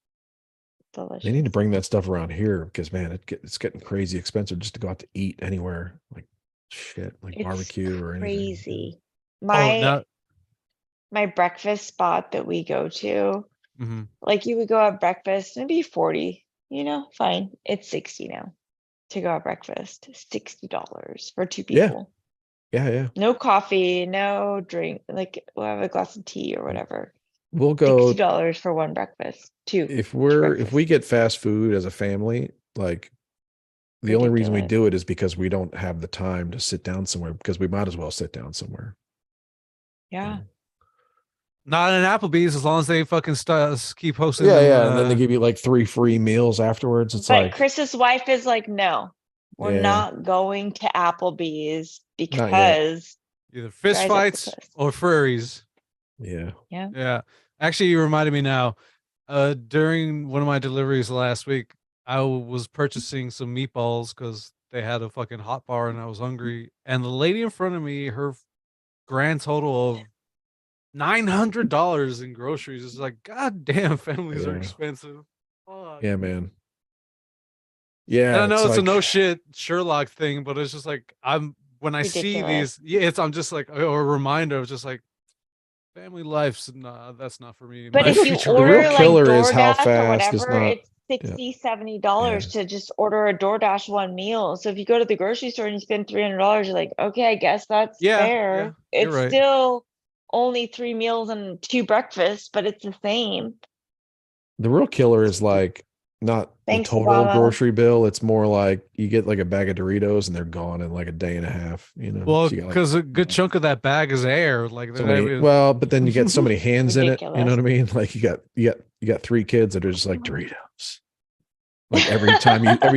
Delicious. they need to bring that stuff around here because man, it's getting crazy expensive just to go out to eat anywhere. Like shit, like It's barbecue or anything. crazy. My breakfast spot that we go to, like you would go have breakfast, maybe 40, fine. It's 60 now to go have breakfast. $60 for two people. Yeah. No coffee, no drink. Like we'll have a glass of tea or whatever. We'll go $60 for one breakfast. If we get fast food as a family, like the only reason we do it is because we don't have the time to sit down somewhere because we might as well sit down somewhere. Yeah. Not in Applebee's as long as they fucking keep hosting. Yeah, and then they give you like 3 free meals afterwards. It's like Chris's wife is like, no, we're not going to Applebee's because either fist fights or furries. Yeah. Actually, you reminded me now. During one of my deliveries last week, I was purchasing some meatballs because they had a fucking hot bar and I was hungry. And the lady in front of me, her grand total of $900 in groceries is like, god damn, families are expensive. Fuck. Yeah, man. Yeah, and I know it's a no shit Sherlock thing, but it's just like when I see these, I'm just like a reminder of just like family life's that's not for me. But if you order like DoorDash or whatever, it's $60-$70 to just order a DoorDash one meal. So if you go to the grocery store and you spend $300, you're like, okay, I guess that's fair. It's still only 3 meals and 2 breakfasts, but it's the same. The real killer is like not the total grocery bill. It's more like you get like a bag of Doritos and they're gone in like a day and a half, Well, because a good chunk of that bag is air. Like but then you get so many hands in it. You know what I mean? Like you got 3 kids that are just like Doritos. Like every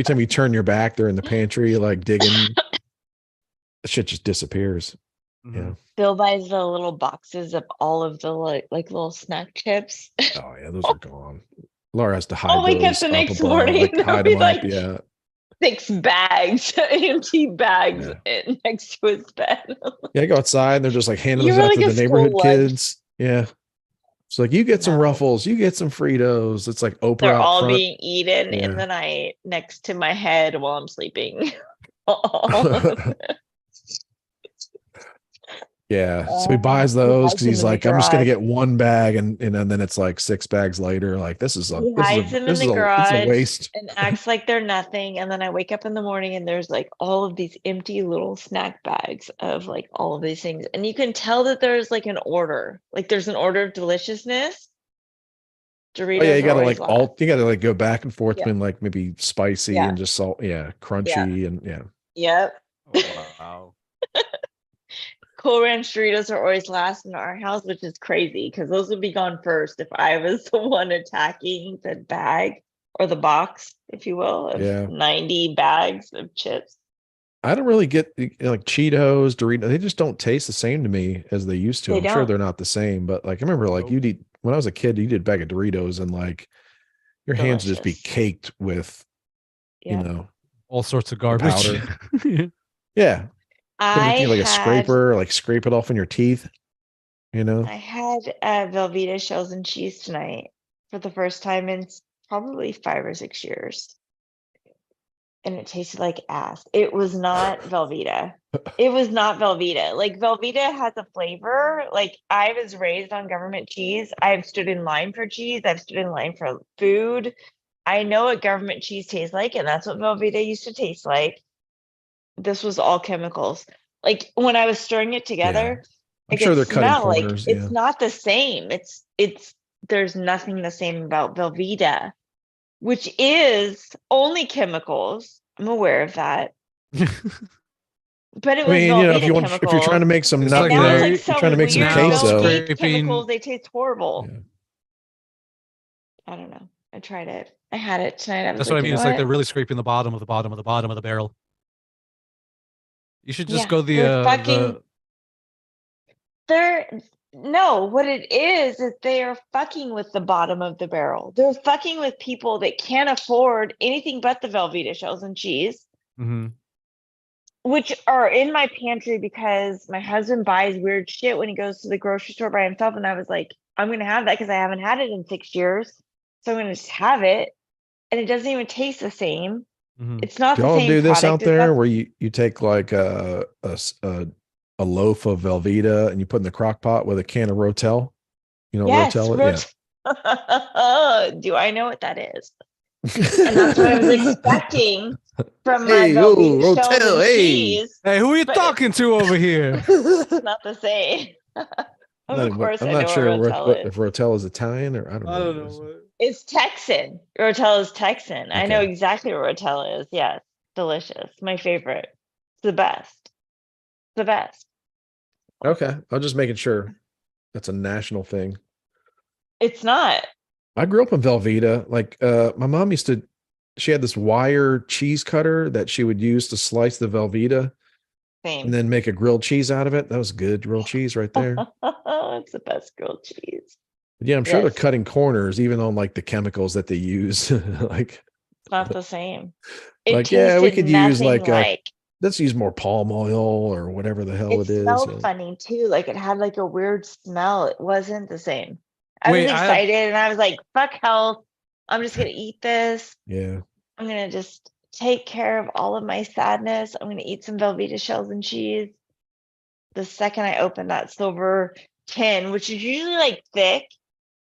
time you turn your back, they're in the pantry, like digging. The shit just disappears. Yeah. Bill buys the little boxes of all of the like little snack chips. Oh yeah, those are gone. Laura has to hide those. Wake up the next morning, like, hide them up. Yeah. 6 bags, empty bags next to his bed. Yeah, I go outside and they're just like handing those out to the neighborhood kids. Yeah. It's like, you get some Ruffles, you get some Fritos. It's like Oprah. They're all being eaten in the night next to my head while I'm sleeping. Yeah. So he buys those because Hides 'em he's in the like, I'm just gonna garage. get one bag, and then it's like 6 bags later. Like He hides them in the this is a garage waste. and acts like they're nothing. And then I wake up in the morning and there's like all of these empty little snack bags of like all of these things. And you can tell that there's like an order. Like there's an order of deliciousness. Oh yeah, Doritos you are gotta always like last. you gotta like go back and forth Yeah. between like maybe spicy Yeah. and just salt, yeah, Yeah. crunchy and yeah. Yep. Oh, wow. Cool Ranch Doritos are always last in our house, which is crazy because those would be gone first if I was the one attacking the bag or the box, if you will, of Yeah. 90 bags of chips. I don't really get like Cheetos, Doritos. They just don't taste the same to me as they used to. They I'm sure don't. they're not the same, but like I remember like Nope. you'd eat when I was a kid, you'd eat a bag of Doritos and like your hands would just be Delicious. caked with, you Yeah. know, All sorts of the garbage. powder. Yeah. I Like a had scraper, like scrape it off in your teeth, you know? I had Velveeta shells and cheese tonight for the first time in probably 5 or 6 years. And it tasted like ass. It was not Velveeta. It was not Velveeta. Like Velveeta has a flavor. Like I was raised on government cheese. I've stood in line for cheese. I've stood in line for food. I know what government cheese tastes like, and that's what Velveeta used to taste like. This was all chemicals. Like when I was stirring it Yeah. together, I'm I sure could they're cutting smell like corners. it's Yeah. not the same. It's there's nothing the same about Velveeta, which is only chemicals. I'm aware of that. But it I was mean, you know, Velveeta if you're trying chemicals. to make some It's And like now it's nutmeg, like they're you're trying to some make some weird now queso. Velveeta scraping. chemicals. They taste horrible. Yeah. I don't know. I tried it. I had it tonight. I was That's what I like, you mean. know It's like they're what? really scraping the bottom of the bottom of the bottom of the barrel. You should just Yeah, go they're fucking the they're no, what it is they are fucking with the bottom of the barrel. They're fucking with people that can't afford anything but the Velveeta shells and cheese, Mhm. which are in my pantry because my husband buys weird shit when he goes to the grocery store by himself. And I was like, I'm gonna have that because I haven't had it in 6 years. So I'm gonna just have it. And it doesn't even taste the same. Mhm. It's not Do the y'all same do this product. out It's there not where you take like a loaf of Velveeta and you put in the crock pot with a can of Rotel? You know what yes, Rotel is? Yeah. do I know what that is? And that's what I was expecting from my Hey, yo, Velveeta shells Rotel, and hey. cheese, Hey, who are you but it's talking to over here? not the same. Of I'm course, I'm I not know what sure Rotel if is. Rotel is Italian or I don't I know don't what it know is. what. It's Texan. Rotel is Texan. I know Okay. exactly what Rotel is. Yes, delicious. My favorite. It's the best. The best. Okay. I'm just making sure that's a national thing. It's not. I grew up in Velveeta. Like my mom she had this wire cheese cutter that she would use to slice the Velveeta and Same. then make a grilled cheese out of it. That was good grilled cheese right there. It's the best grilled cheese. But yeah, I'm sure they're Yes, cutting corners even on like the chemicals that they use. like it's not the same. It yeah, we tasted could use nothing like like. let's use more palm oil or whatever the hell It it is. smelled funny too. Like it had like a weird smell. It wasn't the same. I was Wait, I have excited and I was like, fuck health. I'm just gonna eat this. Yeah. I'm gonna just take care of all of my sadness. I'm gonna eat some Velveeta shells and cheese. The second I opened that silver tin, which is usually like thick,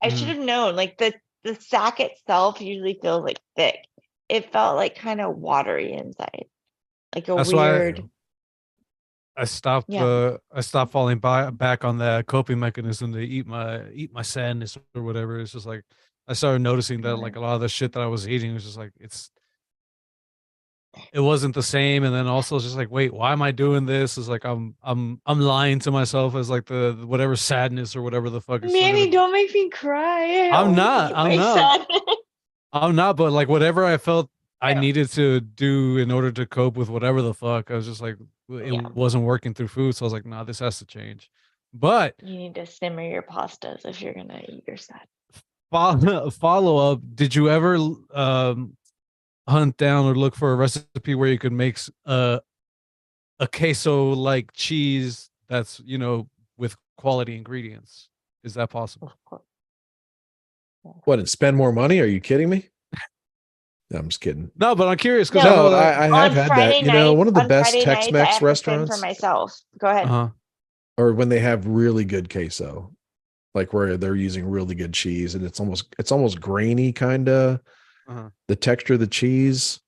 I should mhm. have known. Like the sack itself usually feels like thick. It felt like kind of watery inside, like a That's why weird, yeah. I stopped falling back on that coping mechanism to eat my sadness or whatever. It's just like I started noticing that like God. a lot of the shit that I was eating was just like it wasn't the same. And then also it's just like, wait, why am I doing this? It's like I'm lying to myself as like the whatever sadness or whatever the fuck is still Manny, gonna don't make me cry. I I'm always not. get I'm my not. sadness. I'm not, but like whatever I felt I Yeah. needed to do in order to cope with whatever the fuck, I was just like, it Yeah. wasn't working through food. So I was like, nah, this has to change. But You need to simmer your pastas if you're gonna eat your sadness. follow up, did you ever hunt down or look for a recipe where you could make a queso like cheese that's, with quality ingredients? Is that possible? Of course. What, and spend more money? Are you kidding me? No, I'm just kidding. No, but I'm curious because I No, know No, that I have had that. You know, one of the On best Friday nights, I Tex-Mex have to fend for restaurants. myself. Go ahead. uh-huh. or when they have really good queso, like where they're using really good cheese and it's almost grainy kind of the texture of the cheese.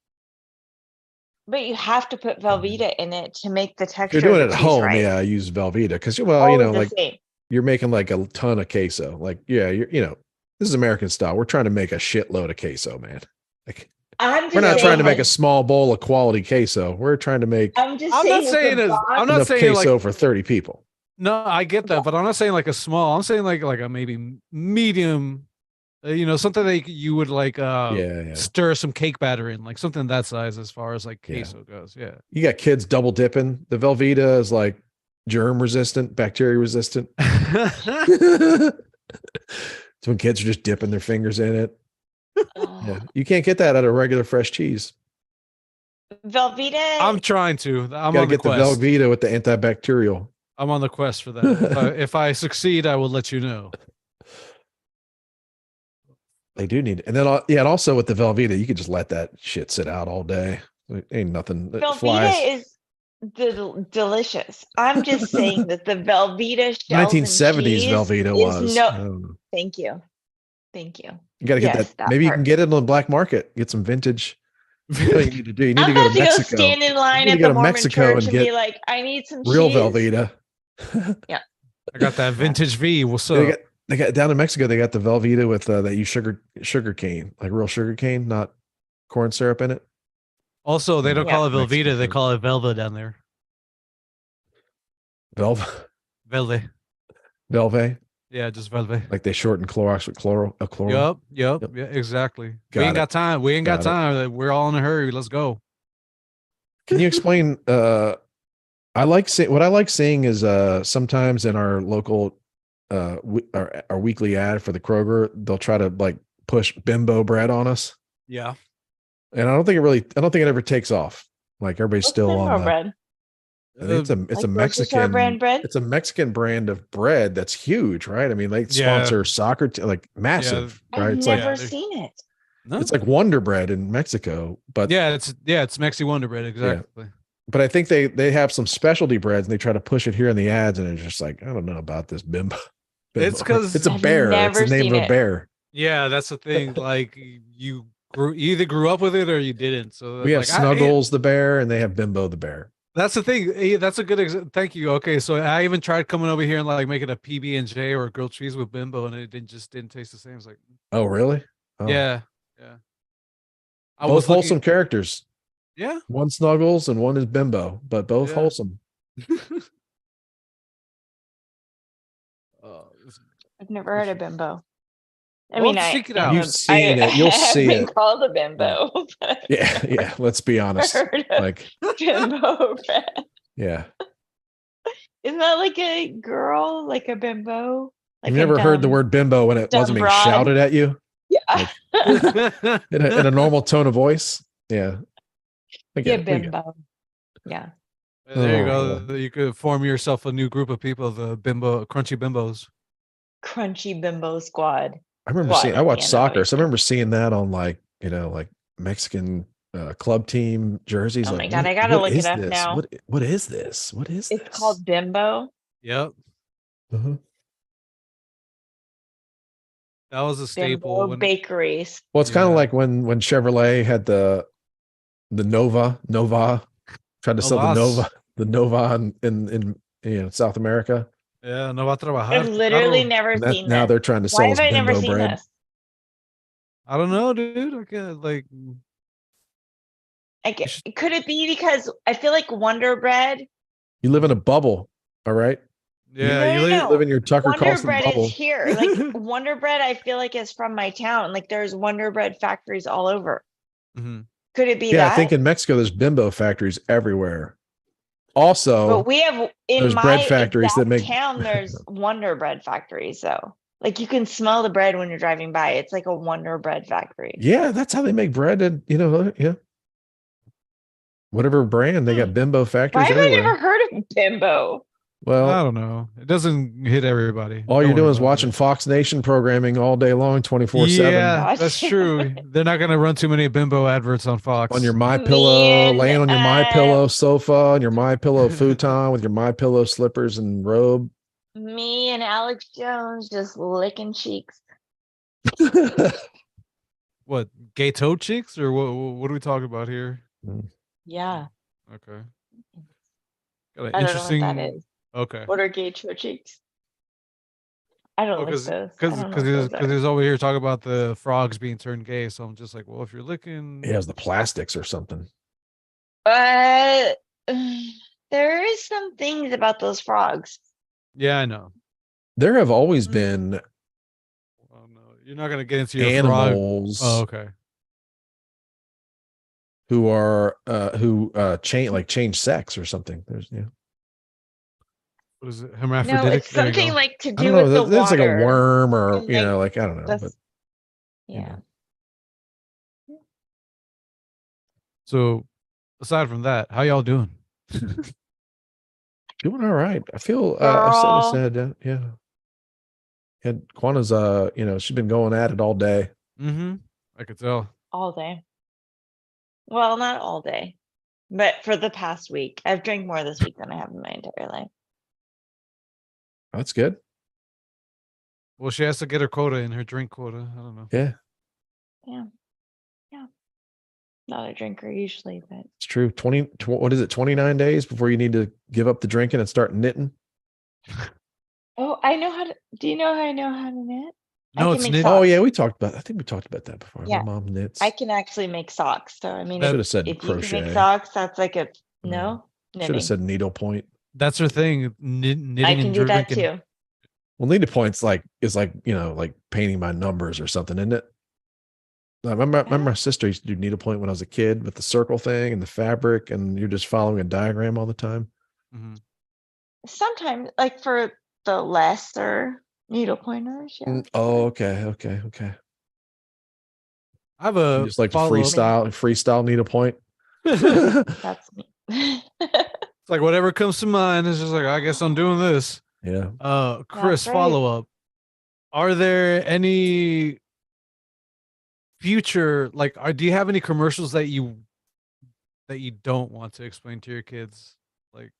But you have to put Velveeta in it to make the If texture you're doing of it the at cheese home, right. yeah, I use Velveeta because Always the like same. you're making like a ton of queso. Like, yeah, this is American style. We're trying to make a shitload of queso, man. Like I'm we're just not trying saying to make a that. small bowl of quality queso. We're trying to make I'm just I'm not saying that saying the as box. I'm not enough saying like queso for 30 people. no, I get that, but I'm not saying like a small. I'm saying like a maybe medium. Something that you would like Yeah. stir some cake batter in, like something that size as far as like Yeah. queso goes. Yeah. You got kids double dipping. The Velveeta is like germ resistant, bacteria resistant. So when kids are just dipping their fingers in it. Yeah. You can't get that out of regular fresh cheese. Velveeta. I'm trying to. I'm Got to on the get the quest. Velveeta with the antibacterial. I'm on the quest for that. If I succeed, I will let you know. They do need it. And then, and also with the Velveeta, you could just let that shit sit out all day. Ain't nothing. It flies. Velveeta is delicious. I'm just saying that the Velveeta shells 1970s and cheese Velveeta is was. no. Thank you. You got to get Yes, that. Maybe you part. can get it on the black market. Get some vintage. You know what you need to do. You need I'm to go about to Mexico. go stand in line You at need to the go to Mormon Mexico church and and be get like, I need some real cheese. Velveeta. Yeah. I got that vintage V. What's up? They got down in Mexico. They got the Velveeta with that use sugar cane, like real sugar cane, not corn syrup in it. Also, they don't call it Velveeta. Mexican They food. call it Velva down there. Velve. Yeah, just Velve. Like they shorten Clorox with chloro. Yep. Yeah, exactly. Got we ain't it. got time. We ain't got time. We're all in a hurry. Let's go. Can you explain? What I like seeing is sometimes in our local our weekly ad for the Kroger, they'll try to like push bimbo bread on us. Yeah. And I don't think it ever takes off. Like everybody's What's still bimbo on bread? I think it's a Mexican brand bread. It's a Mexican brand of bread that's huge, right? I mean, they Yeah. sponsor soccer, like massive, right? I've It's never like seen it. No? it's like Wonder Bread in Mexico, but it's Mexi Wonder Bread, exactly. but I think they have some specialty breads and they try to push it here in the ads, and it's just like, I don't know about this bimbo. It's because it's a bear. It's the name of a bear. Yeah, that's the thing. Like you either grew up with it or you didn't. So We have like, Snuggles the bear, and they have Bimbo the bear. That's the thing. That's a good thank you. Okay, so I even tried coming over here and like making a PB and J or a grilled cheese with bimbo, and it didn't taste the same. It's like, oh really? Oh. Yeah. Both wholesome characters. Yeah. One Snuggles and one is Bimbo, but both wholesome. I've never heard of bimbo. I Well, mean, seek it out. You've seen it. You'll see it. Called a bimbo. Yeah. Let's be honest. Like bimbo bread. Yeah. Isn't that like a girl, like a bimbo? Like You've never heard the word bimbo when it wasn't being shouted at you? Yeah. Like, in a normal tone of voice. Yeah. Bimbo. Yeah. There you go. You could form yourself a new group of people, the crunchy bimbos. Crunchy bimbo squad. I remember I watched soccer, so I remember seeing that on like Mexican club team jerseys. Oh like, my God, I gotta look it up this? now. What is this? What is this? It's called bimbo. Yep. Uh-huh. That was a staple. Bimbo bakeries. Well, it's kind of like when Chevrolet had the Nova tried to sell the Nova in South America. Yeah, no va a trabajar. I've literally never seen that. Now they're trying to sell Why us have I never bimbo seen bread. this? I don't know, dude. I can't like. Could it be because I feel like Wonder Bread? You live in a bubble, all right? Yeah, you live in your Tucker Wonder Carlson Bread bubble. is here. Like Wonder Bread, I feel like is from my town. Like there's Wonder Bread factories all over. Mm-hmm. Could it be Yeah, that? I think in Mexico there's bimbo factories everywhere. Also, but we have in my bread factories that make town. There's Wonder Bread factories, though. Like you can smell the bread when you're driving by. It's like a Wonder Bread factory. Yeah, that's how they make bread. And yeah, whatever brand they got bimbo factories. Why have everywhere. I never heard of bimbo? I Well, don't know. It doesn't hit everybody. all Don't you're worry doing is about it. watching Fox Nation programming all day long, 24/7 Yeah, God that's damn true. They're not gonna run too many bimbo adverts on on your Fox. My Me Pillow, and laying on your My Pillow sofa, on your My Pillow futon with your My Pillow slippers and robe. me and Alex Jones just licking cheeks. What, gay toe cheeks or what are we talking about here? Yeah, Okay. Got an I don't know what that interesting. is. Okay. What are gay cho cheeks? I don't Oh, lick because those. I because don't know because what those because are. he's over here talking about the frogs being turned gay. So I'm just like, well, if you're He has licking, the plastics or something. But there is some things about those frogs. yeah, I know. There have always Mm. been Oh no, you're not gonna get into your frog. Oh, animals okay. who are change sex or something. There's What is it? No, Hermaphroditic. it's There you something go. like to I don't do know. with the That's like a water. worm or And like like I don't know, but that's yeah. So aside from that, how y'all doing? doing all right. I feel I Girl. said yeah. And Quana's she's been going at it all day. Mm-hmm. I could tell. All day. Well, not all day, but for the past week. I've drank more this week than I have in my entire life. That's good. Well, she has to get her quota in, her drink quota. I don't know. Yeah, Yeah. Yeah. Not a drinker usually, but it's true. What is it? 29 days before you need to give up the drinking and start knitting. oh, I know how to do you know how I know how to knit? I No, can it's make knitting. Oh yeah, socks. I think we talked about that before. My Yeah. mom knits. I can actually make socks. So I mean Should have said if you can make crochet. socks, that's like a No. no Should have knitting. said needlepoint. That's her thing. I Knitting can and do that drinking. too. Well, needlepoint's is like like painting by numbers or something, isn't it? I remember my sister used to do needlepoint when I was a kid with the circle thing and the fabric, and you're just following a diagram all the time. Mm-hmm. Sometimes like for the lesser needle pointers, yeah. Oh, okay. I have You a just like to follow up. freestyle needlepoint. That's me. It's like whatever comes to mind. It's just like I guess I'm doing this. Yeah. Chris, right. follow up. Are there any future do you have any commercials that you don't want to explain to your kids? Like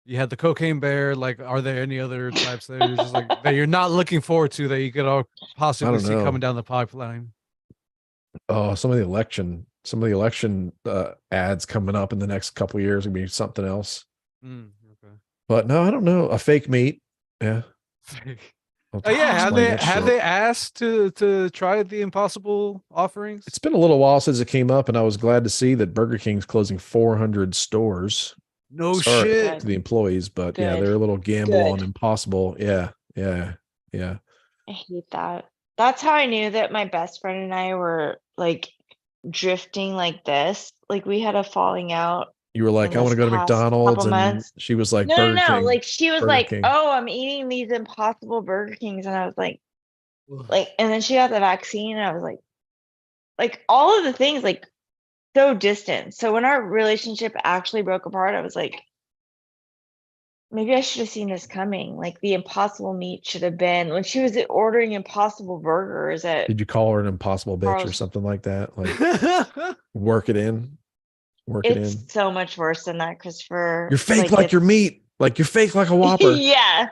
you had the cocaine bear. Like, are there any other types that you're just like that you're not looking forward to that you could all I possibly don't see know. coming down the pipeline? Oh, some of the election ads coming up in the next couple of years will be something else. Okay. But no, I don't know. A fake meat. Yeah. Oh yeah, have explain they that have shit. they asked to try the impossible offerings? It's been a little while since it came up, and I was glad to see that Burger King's closing 400 stores. No Sorry shit. to the employees, but yeah, Good. they're a little gamble Good. on impossible. Yeah. I hate that. That's how I knew that my best friend and I were like drifting like this. Like we had a falling out You were like, in I want this to go to past McDonald's, couple and months. she was like, No, Burger King, like she was Burger like, King. "Oh, I'm eating these impossible Burger Kings," and I was like, Ugh. and then she got the vaccine, and I was like all of the things like so distant. So when our relationship actually broke apart, I was like, maybe I should have seen this coming. Like the impossible meat should have been when she was ordering impossible burgers at Did you call her an impossible bitch or Carl's. something like that? Like, work it in. It's so much worse than that, Christopher. You're fake like your meat. Like you're fake like a Whopper. Yeah,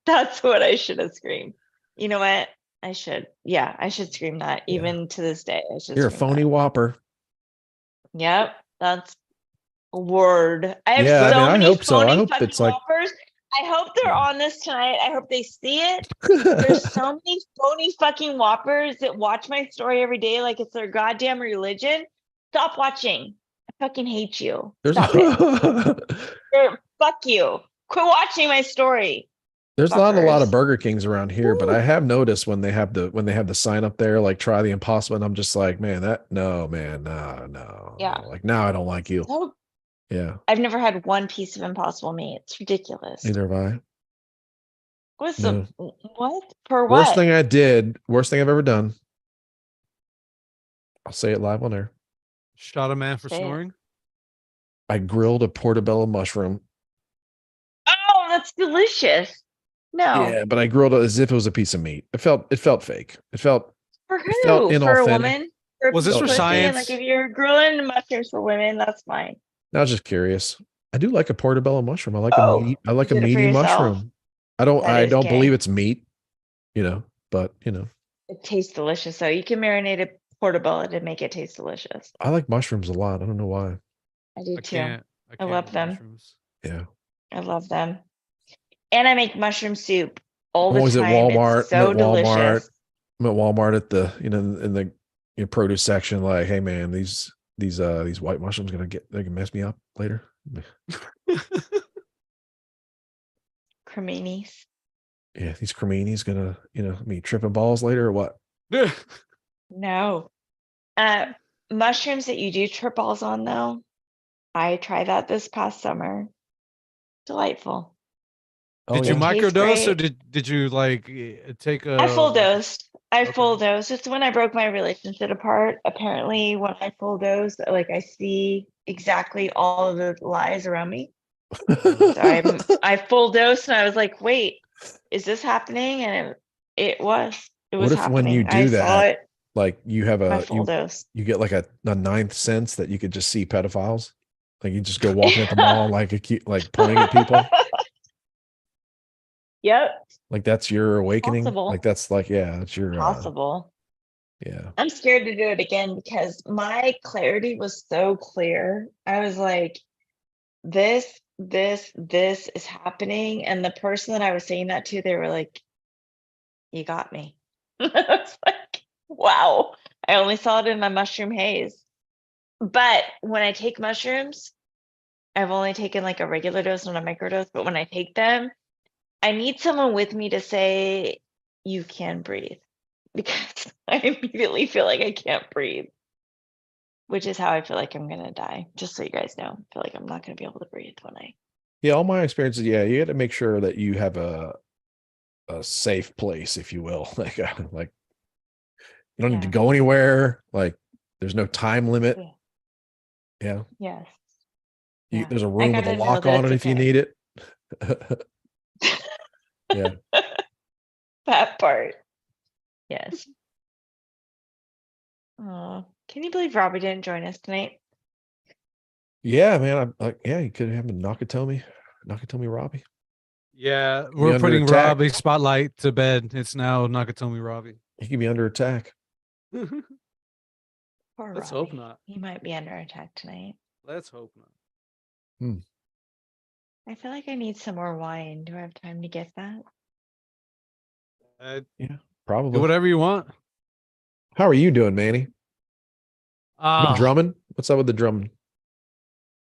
that's what I should have screamed. You know what? I should. Yeah, I should scream that. Yeah. Even to this day, I should. You're a scream phony that. Whopper. Yep, that's a word. I have Yeah, I so mean, I many hope so. I phony hope fucking it's like Whoppers. I hope they're Yeah. on this tonight. I hope they see it. There's so many phony fucking Whoppers that watch my story every day like it's their goddamn religion. Stop watching. I fucking hate you. There's Stop it. Fuck you. Quit watching my story. There's not a lot of Fuckers. Burger Kings around here, but Woo. I have noticed when they have the sign up there, like try the impossible, and I'm just like, man, no. Yeah. Like now I don't like you. So, Yeah. I've never had one piece of impossible meat. It's ridiculous. Neither have I. What's No. the what? For Worst what? thing I did, worst thing I've ever done. I'll say it live on air. Shot a man for Say it. snoring. I grilled a portobello mushroom. it's delicious. No. Yeah, but I grilled it as if it was a piece of meat. It felt fake. For It felt who? For a inauthentic. woman? For Was this for pussy? science? Like if you're grilling mushrooms for women, that's fine. I was just curious. I do like a portobello mushroom. I like Oh, I like a you did it for meaty yourself? mushroom. That I is don't believe gay. it's meat, but It tastes delicious though. You can marinate a portobello to make it taste delicious. I like mushrooms a lot. I don't know why. I do I too. can't. I I can't love with them. mushrooms. Yeah. I love them. And I make mushroom soup all I'm the always at time. Walmart. It's so delicious. I'm at Walmart at the, in the produce section, like, hey man, these white mushrooms they can mess me up later. Creminis. Yeah, these creminis gonna, me tripping balls later or what? No. Mushrooms that you do trip balls on though. I tried that this past summer. Delightful. Oh, Did you It yeah. tastes microdose or great. did you like take a I full dosed. I Okay. full dosed. It's when I broke my relationship apart. Apparently, when I full dose, like I see exactly all of the lies around me. So I full dose and I was like, wait, is this happening? And it was. It was What if when you happening. I do saw that, it. like you have My full dose. you get like a ninth sense that you could just see pedophiles? Like you just go walking at the mall, like like pointing at people. Yep. Like that's your awakening. Possible. Like that's like, yeah, that's your, Possible. yeah. I'm scared to do it again because my clarity was so clear. I was like, this is happening. And the person that I was saying that to, they were like, you got me. I was like, wow. I only saw it in my mushroom haze. But when I take mushrooms, I've only taken like a regular dose, not a microdose. But when I take them, I need someone with me to say, you can breathe. Because I immediately feel like I can't breathe. Which is how I feel like I'm gonna die. Just so you guys know, I feel like I'm not gonna be able to breathe when I. Yeah, all my experiences, yeah, you got to make sure that you have a safe place, if you will. Like you don't need to Yeah. go anywhere. Like there's no time limit. Yeah. Yeah. Yes. There's a I room with a gotta know lock that on it's it if you okay. need it. Yeah. That part. Yes. Oh, can you believe Robbie didn't join us tonight? Yeah, man. I'm like, yeah, you could have Nakatomi Robbie. Yeah, Be we're under putting attack. Robbie spotlight to bed. It's now Nakatomi Robbie. He could be under attack. Poor Let's Robbie. hope not. He might be under attack tonight. Let's hope not. I feel like I need some more wine. Do I have time to get that? Yeah, Do probably. whatever you want. How are you doing, Manny? You been drumming? What's up with the drumming?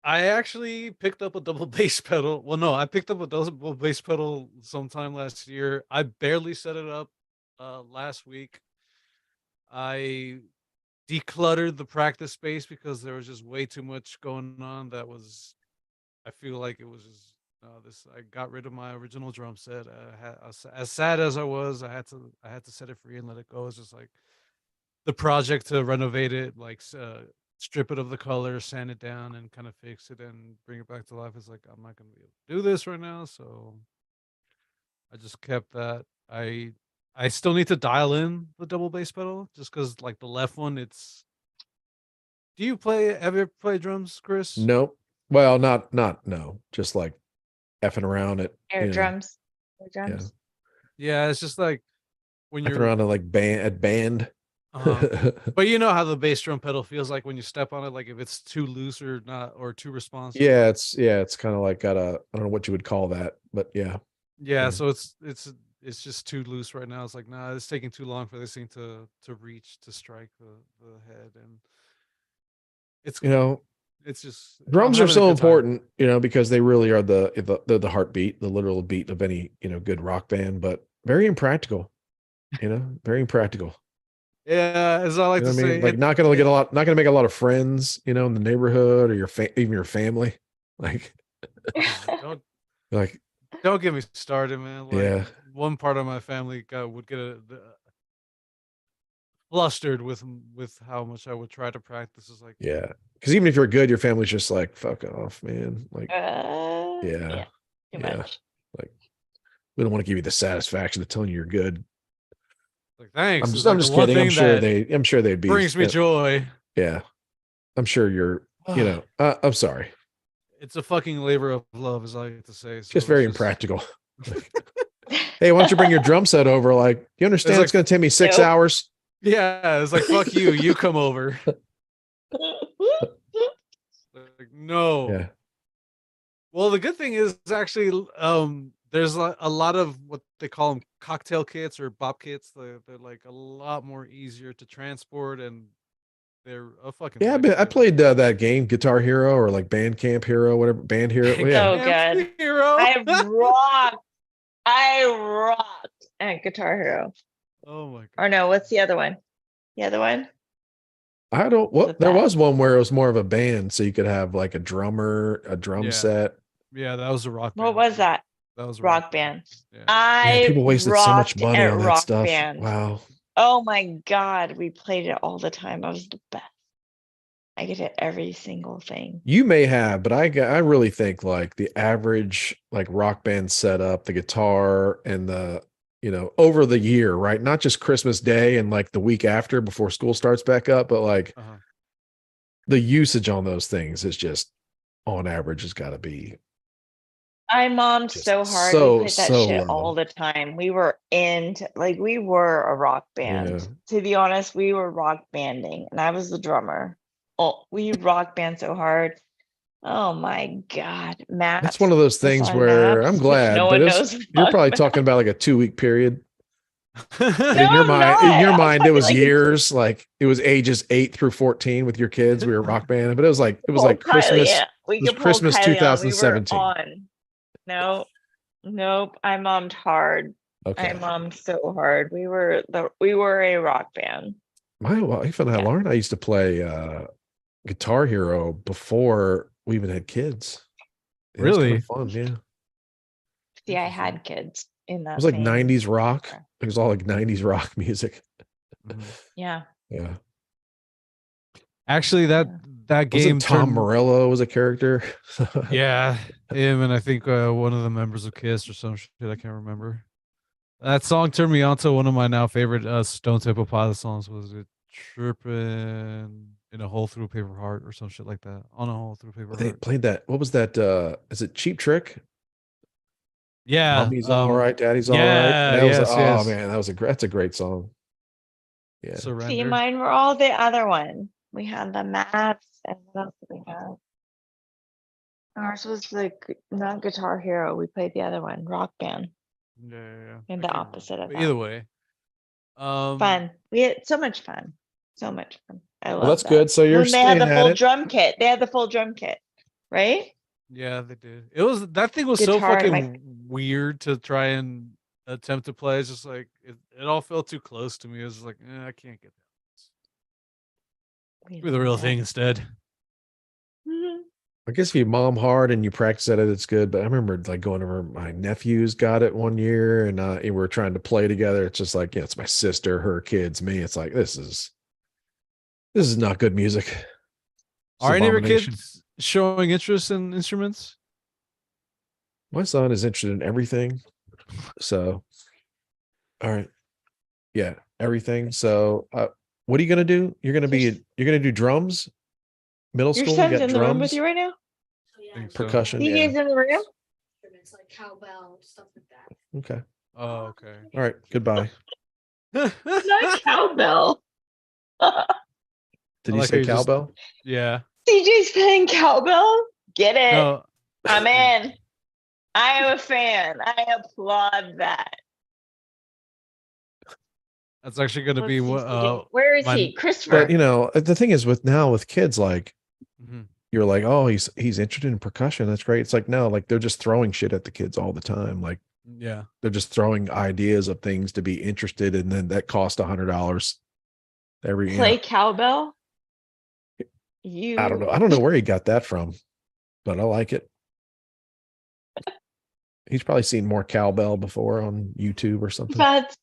I actually picked up a double bass pedal. Well, no, I picked up a double bass pedal sometime last year. I barely set it up last week. I decluttered the practice space because there was just way too much going on. I feel like it was just I got rid of my original drum set. As sad as I was, I had to set it free and let it go. It's just like the project to renovate it, like strip it of the color, sand it down, and kind of fix it and bring it back to life. It's like I'm not gonna be able to do this right now, so I just kept that. I still need to dial in the double bass pedal just because like the left one, it's. Do you ever play drums, Chris? Nope. Well, no. Just like effing around at, Air drums. Air yeah, drums. Yeah, it's just like when effing you're around at like band. But you know how the bass drum pedal feels like when you step on it, like if it's too loose or not, or too responsive. Yeah, like- it's kind of like I don't know what you would call that, but yeah. yeah. So it's just too loose right now. It's like, nah, it's taking too long for this thing to reach to strike the head, and it's it's just I'm Drums are having a so good time. important, because they really are the heartbeat, the literal beat of any, good rock band, but very impractical, very impractical. Yeah, as I like to I mean? say, Like not gonna make a lot of friends, in the neighborhood or even your family. Like, don't like, don't get me started, man. Like yeah. one part of my family would get flustered with how much I would try to practice. Is like, Yeah. Because even if you're good, your family's just like, fuck off, man. Like, Yeah. yeah. Too Yeah. much. Like, we don't want to give you the satisfaction of telling you you're good. Like, thanks. I'm It's just, like I'm the just one kidding. thing that I'm sure they'd be. brings me joy. Yeah, I'm sure you're. I'm sorry. It's a fucking labor of love, as I like to say. So Just very it's impractical. Hey, why don't you bring your drum set over? Like, you understand like- it's going to take me 6 Nope. hours? Yeah, it's like, fuck you. You come over. Like, no. Yeah. Well, the good thing is actually, there's a lot of what they call them cocktail kits or bop kits. They're like a lot more easier to transport, and they're a fucking Yeah, I lifesaver. played that game, Guitar Hero or like Bandcamp Hero, whatever, Band Hero. Well, yeah. So good. Hero. I rocked at Guitar Hero. Oh my god. Or no, what's the other one? The other one? I don't, Was well, it there that? was one where it was more of a band. So you could have like a drummer, a drum Yeah. set. Yeah, that was a rock band. What was that? That was a Rock band. Yeah. Man, I people wasted so much rocked money at on that Rock stuff. Band. Wow. Oh my God, we played it all the time. I was the best. I get it every single thing. You may have, but I really think like the average like rock band setup, the guitar and the, over the year, right? Not just Christmas Day and like the week after before school starts back up, but like the usage on those things is just on average has got to be. I mommed Just so hard. so- We played that so shit low. all the time. We were we were a rock band. Yeah. To be honest, we were rock banding and I was the drummer. Oh, we rock band so hard. Oh my God. Maps. That's one of those the things song where Maps, I'm which glad, no but one knows. you're about probably Maps. talking about like a 2-week period. But No, in your I'm mind, not. in your I'm mind, it talking was like years. Like it was ages 8 through 14 with your kids. We were rock band, but it was like pull Christmas. Kylie. We It was could pull Christmas Kylie on. We were 2017. on. No, nope. I mommed hard. Okay. I mommed so hard. We were a rock band. My wife and I, Yeah. Lauren, I used to play Guitar Hero before we even had kids. It was kind Really? of fun, yeah. See, I Interesting. had kids in that. It was like same 90s rock. era. It was all like 90s rock music. Yeah. Yeah. Actually, that game Wasn't Tom turned. Morello was a character? Yeah, him and I think one of the members of Kiss or some shit. I can't remember. That song turned me on to one of my now favorite Stone Temple Pilots songs. Was it "Trippin' in a Hole Through a Paper Heart" or some shit like that? On a Hole Through a Paper They Heart. played that. What was that? Is it Cheap Trick? Yeah, Mommy's all right, Daddy's all right. yeah, And that was yes, yes. man, that's a great song. Yeah. See, Surrender. mine were all the other one. We had the Maps and what else did we have? Ours was not Guitar Hero. We played the other one, Rock Band. Yeah. And I the can't opposite remember. of Either that. way, Fun. We had so much fun. So much fun. I love Well, that's that. good. So you're When they had staying the at full it. drum kit. They had the full drum kit, right? Yeah, they did. That thing was so Guitar, fucking like- weird to try and attempt to play. It's just like it all felt too close to me. It was like, I can't get that. Give me the real thing instead. Mhm. I guess if you mom hard and you practice at it, it's good. But I remember like going over, my nephews got it one year and we were trying to play together. It's just like, it's my sister, her kids, me. It's like, this is not good music. It's Are any of your abomination. kids showing interest in instruments? My son is interested in everything. So, all right. Yeah, everything. So, what are you going to do? You're going to do drums? Middle Your school, son's you got in the room with drums, you right now? Think so. percussion. He Yeah. is in the room? It's like cowbell, stuff like that. Okay. Oh, okay. All right. Goodbye. Not cowbell. Did I you like how say you just- cowbell? Yeah. CJ's playing cowbell? Get it. No. I'm in. I am a fan. I applaud that. That's actually going to be Let's see, what. CJ. Where is my- he? Christopher. But the thing is with kids, like Mhm. you're like, oh, he's interested in percussion. That's great. It's like, no, like they're just throwing shit at the kids all the time. Like Yeah. they're just throwing ideas of things to be interested in. And then that cost $100 every, Play cowbell? You I don't know. I don't know where he got that from, but I like it. He's probably seen more cowbell before on YouTube or something. That's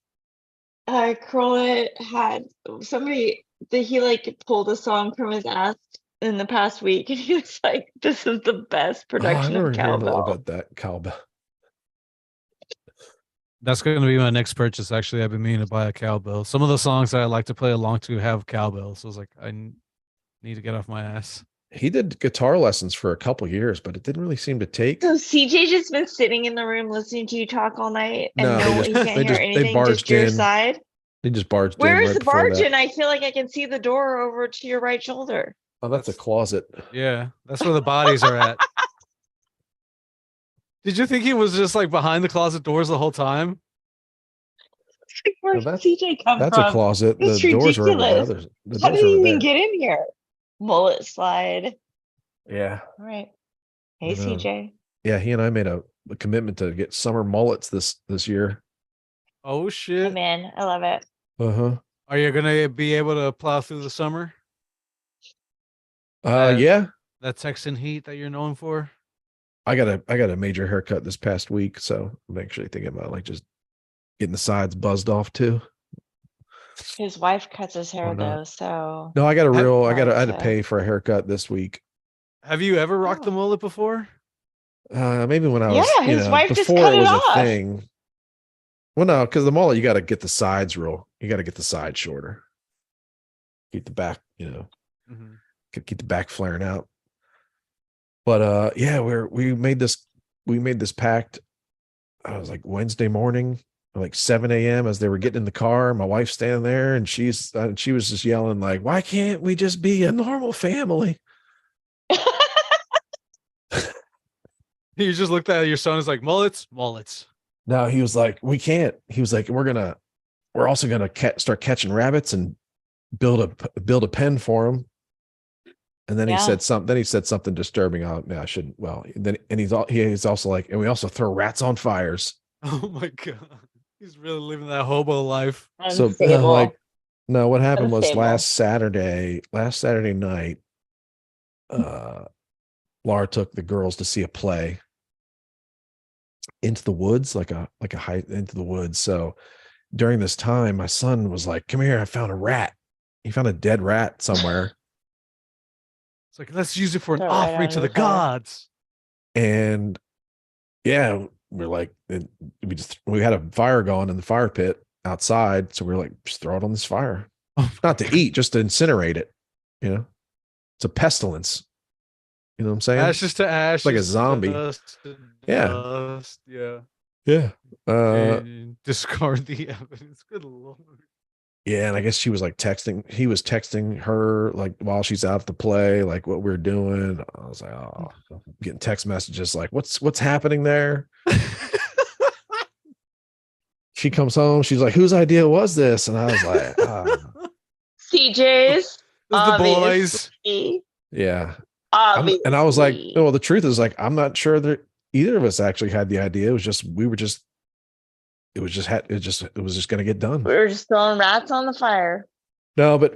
Crowley had somebody that he pulled a song from his ass in the past week and he was like, this is the best Oh, I production remember of hearing a little cowbell. bit that cowbell. That's going to be my next purchase. Actually, I've been meaning to buy a cowbell. Some of the songs that I like to play along to have cowbells. So I was like, need to get off my ass. He did guitar lessons for a couple years, but it didn't really seem to take. So CJ just been sitting in the room listening to you talk all night and No, no, they he just- can't they hear just- they anything, barged just your in. side. He just barged in Where's right the before barge? that. And I feel like I can see the door over to your right shoulder. Oh, that's a That's- closet. Yeah, that's where the bodies are at. Did you think he was just like behind the closet doors the whole time? Where Well, did that's- CJ come That's from? a closet. The It's doors are over the ridiculous. others. The How doors did are he over even there. get in here? Mullet slide. Yeah. All right. I Hey, know. CJ. Yeah, he and I made a commitment to get summer mullets this year. Oh shit! I'm in. I love it. Uh-huh. Are you gonna be able to plow through the summer? That- Yeah. That Texan heat that you're known for. I got a major haircut this past week, so I'm actually thinking about like just getting the sides buzzed off too. His wife cuts his hair Why not? though, so No, I got a Have- real I Hard had to to- pay for a haircut this week. Have you ever rocked the Oh. mullet before? Maybe when I was, Yeah, his wife just before cut it it was off. a thing. Well, no, because the mullet, you got to get the sides you got to get the sides shorter. Keep the back, Mhm. keep the back flaring out. But yeah, we made this pact. I was like Wednesday morning, like 7 a.m. as they were getting in the car. My wife's standing there, and she was just yelling like, "Why can't we just be a normal family?" You just looked at your son. Is like mullets. No, he was like, "We can't." He was like, "We're also gonna start catching rabbits and build a pen for them." And then Yeah. he said something disturbing. Oh, no, I shouldn't. Well, then he's also like, and we also throw rats on fires. Oh my god, he's really living that hobo life. So Unstable. like, no, what happened was Unstable. last Saturday night, Laura took the girls to see a play into the woods, like a hike into the woods. So during this time, my son was like, "Come here, I found a rat." He found a dead rat somewhere. It's like, let's use it for an Throw it right offering onto to the the fire. gods. And yeah, we're like, we had a fire going in the fire pit outside. So we're like, just throw it on this fire, not to eat, just to incinerate it. It's a pestilence. You know what I'm saying? Ashes to ashes. like a to zombie. dust to Yeah. dust, yeah. Yeah. And discard the evidence. Good lord. Yeah. And I guess he was texting her like while she's out at the play, like what we're doing. I was like, oh, getting text messages like, what's happening there? She comes home. She's like, whose idea was this? And I was like, CJ's. The boys. Obviously. yeah. Obviously. And I was like, well, the truth is like, I'm not sure that either of us actually had the idea. It was just, it was just going to get done. We were just throwing rats on the fire. No, but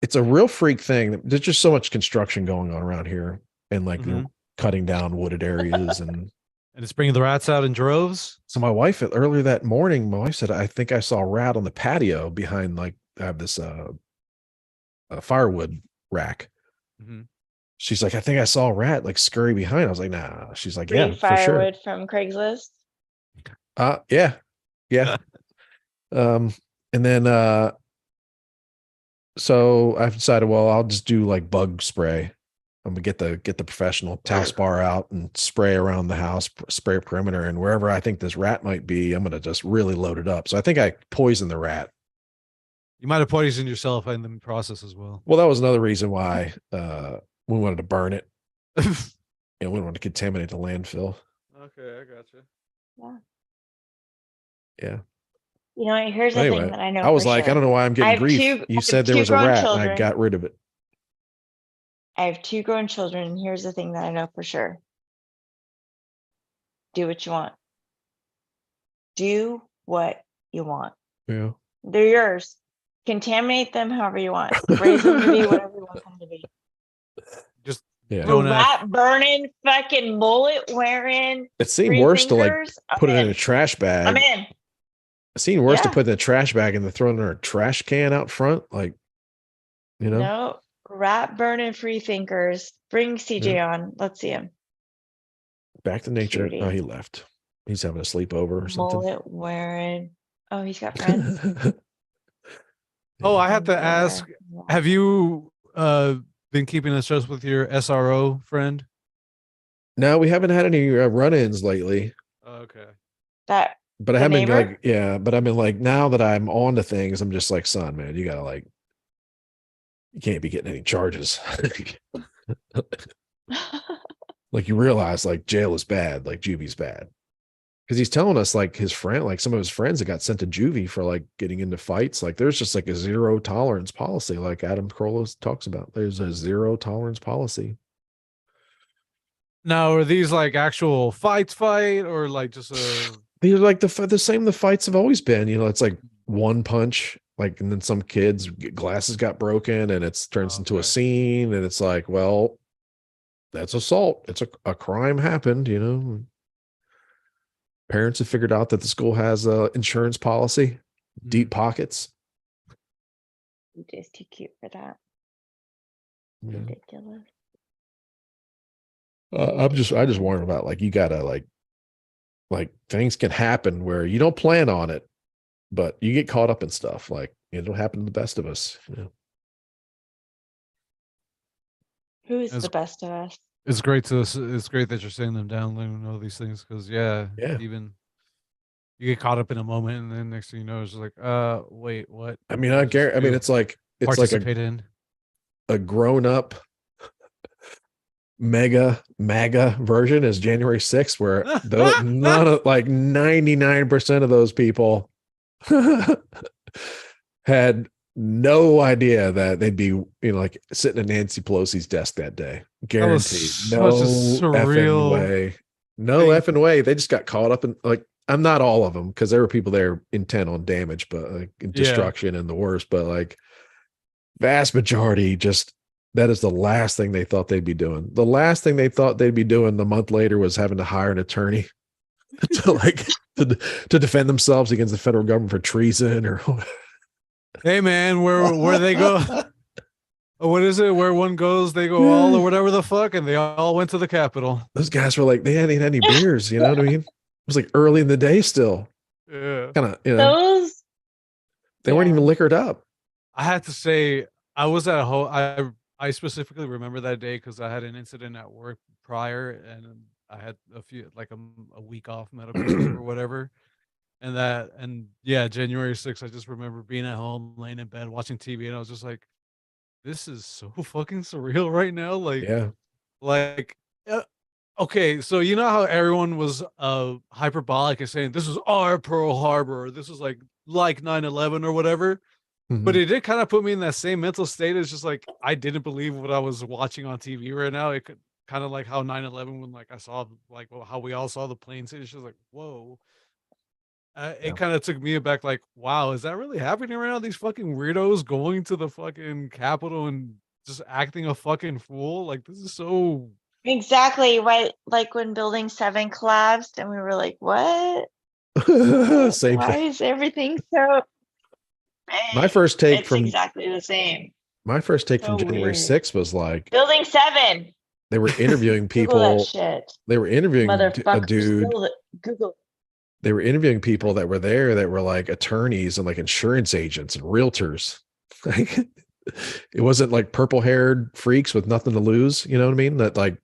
it's a real freak thing. There's just so much construction going on around here and like they're cutting down wooded areas. And it's bringing the rats out in droves. so my wife earlier that morning, my wife said, I think I saw a rat on the patio behind, like I have this firewood rack. Mm-hmm. She's like, I think I saw a rat like scurry behind. I was like, nah. She's like, Free yeah, for sure. firewood from Craigslist. Yeah. And then so I've decided, well, I'll just do like bug spray. I'm gonna get the professional Taskbar out and spray around the house, spray perimeter, and wherever I think this rat might be, I'm gonna just really load it up. So I think I poisoned the rat. You might have poisoned yourself in the process as well. Well, that was another reason why we wanted to burn it. We didn't want to contaminate the landfill. Okay, I gotcha. Yeah. You know what? Here's the Anyway, thing that I know. I was for like, sure. I don't know why I'm I getting have grief. two- I You have said there two was a grown rat and I children. got rid of it. I have 2 grown children, and here's the thing that I know for sure. Do what you want. Do what you want. Yeah. They're yours. Contaminate them however you want. Raise them to be whatever you want them to be. Just Yeah. Don't act- Rat burning, fucking mullet wearing. It seemed three worse to like fingers, I'm put it in in. a trash bag. I'm in. It seemed worse to Yeah. put it in a trash bag and then throw it in a trash can out front. Like, No, rat burning free thinkers. Bring CJ on. Let's see him. back to nature. Cutie. Oh, he left. He's having a sleepover or something. mullet wearing. Oh, he's got friends. Oh, I have to Wonder ask, have you been keeping in touch with your SRO friend? No, we haven't had any run-ins lately. Okay. that But I The haven't been neighbor? like, yeah, but I've been like, now that I'm on to things, I'm just like, son, man, you gotta like, you can't be getting any charges. Like you realize like jail is bad, like juvy's bad. Because he's telling us like his friend, like some of his friends that got sent to juvie for like getting into fights. Like there's just like a zero tolerance policy, like Adam Carolla talks about. There's a zero tolerance policy. Now, are these like actual fight, or like just a? These are like the same the fights have always been. You know, it's like one punch, like, and then some kids glasses got broken, and it's turns into a scene, and it's like, well, that's assault. It's a crime happened. You know, parents have figured out that the school has a insurance policy, deep pockets. Just too cute for that. Yeah. Ridiculous. I just warn about like you gotta like things can happen where you don't plan on it, but you get caught up in stuff. Like it'll happen to the best of us. You know? Who is As- the best of us? It's great that you're saying them down, letting them know these things, because Yeah. even you get caught up in a moment, and then next thing you know, it's like, wait, what? I mean, I mean, it's like participate in a grown up MAGA version is January 6th, where none of like 99% of those people had no idea that they'd be, you know, like sitting at Nancy Pelosi's desk that day. Guaranteed. No effing way. No effing way. They just got caught up in like, I'm not all of them because there were people there intent on damage, but like destruction and the worst, but like vast majority just that is the last thing they thought they'd be doing. The last thing they thought they'd be doing the month later was having to hire an attorney to like to defend themselves against the federal government for treason or hey man, where they go. What is it? Where one goes, they go all, or whatever the fuck, and they all went to the Capitol. Those guys were like, they hadn't had any beers, you know what I mean? It was like early in the day still. Yeah. Kind of, you know. They weren't even liquored up. I had to say, I was at home. I specifically remember that day because I had an incident at work prior, and I had a week off medical leave or whatever. And yeah, January 6th, I just remember being at home, laying in bed, watching TV, and I was just like, this is so fucking surreal right now. Like, yeah. Okay, so you know how everyone was hyperbolic and saying this is our Pearl Harbor, or this is like 9/11 or whatever. But it did kind of put me in that same mental state. It's just like I didn't believe what I was watching on TV right now. It could kind of like how 9/11 when like I saw like how we all saw the planes. It's just like whoa. It kind of took me aback. Like wow, is that really happening right now? These fucking weirdos going to the fucking Capitol and just acting a fucking fool. Like this is so exactly right. Like when Building 7 collapsed, and we were like, "What? Same Why thing. is everything so?" My first take it's from exactly the same. My first take So from January weird. 6th was like Building 7. they were interviewing Google that people. shit. They were interviewing a Motherfuckers, dude. Google. They were interviewing people that were there that were like attorneys and like insurance agents and realtors. Like it wasn't like purple haired freaks with nothing to lose. You know what I mean? That like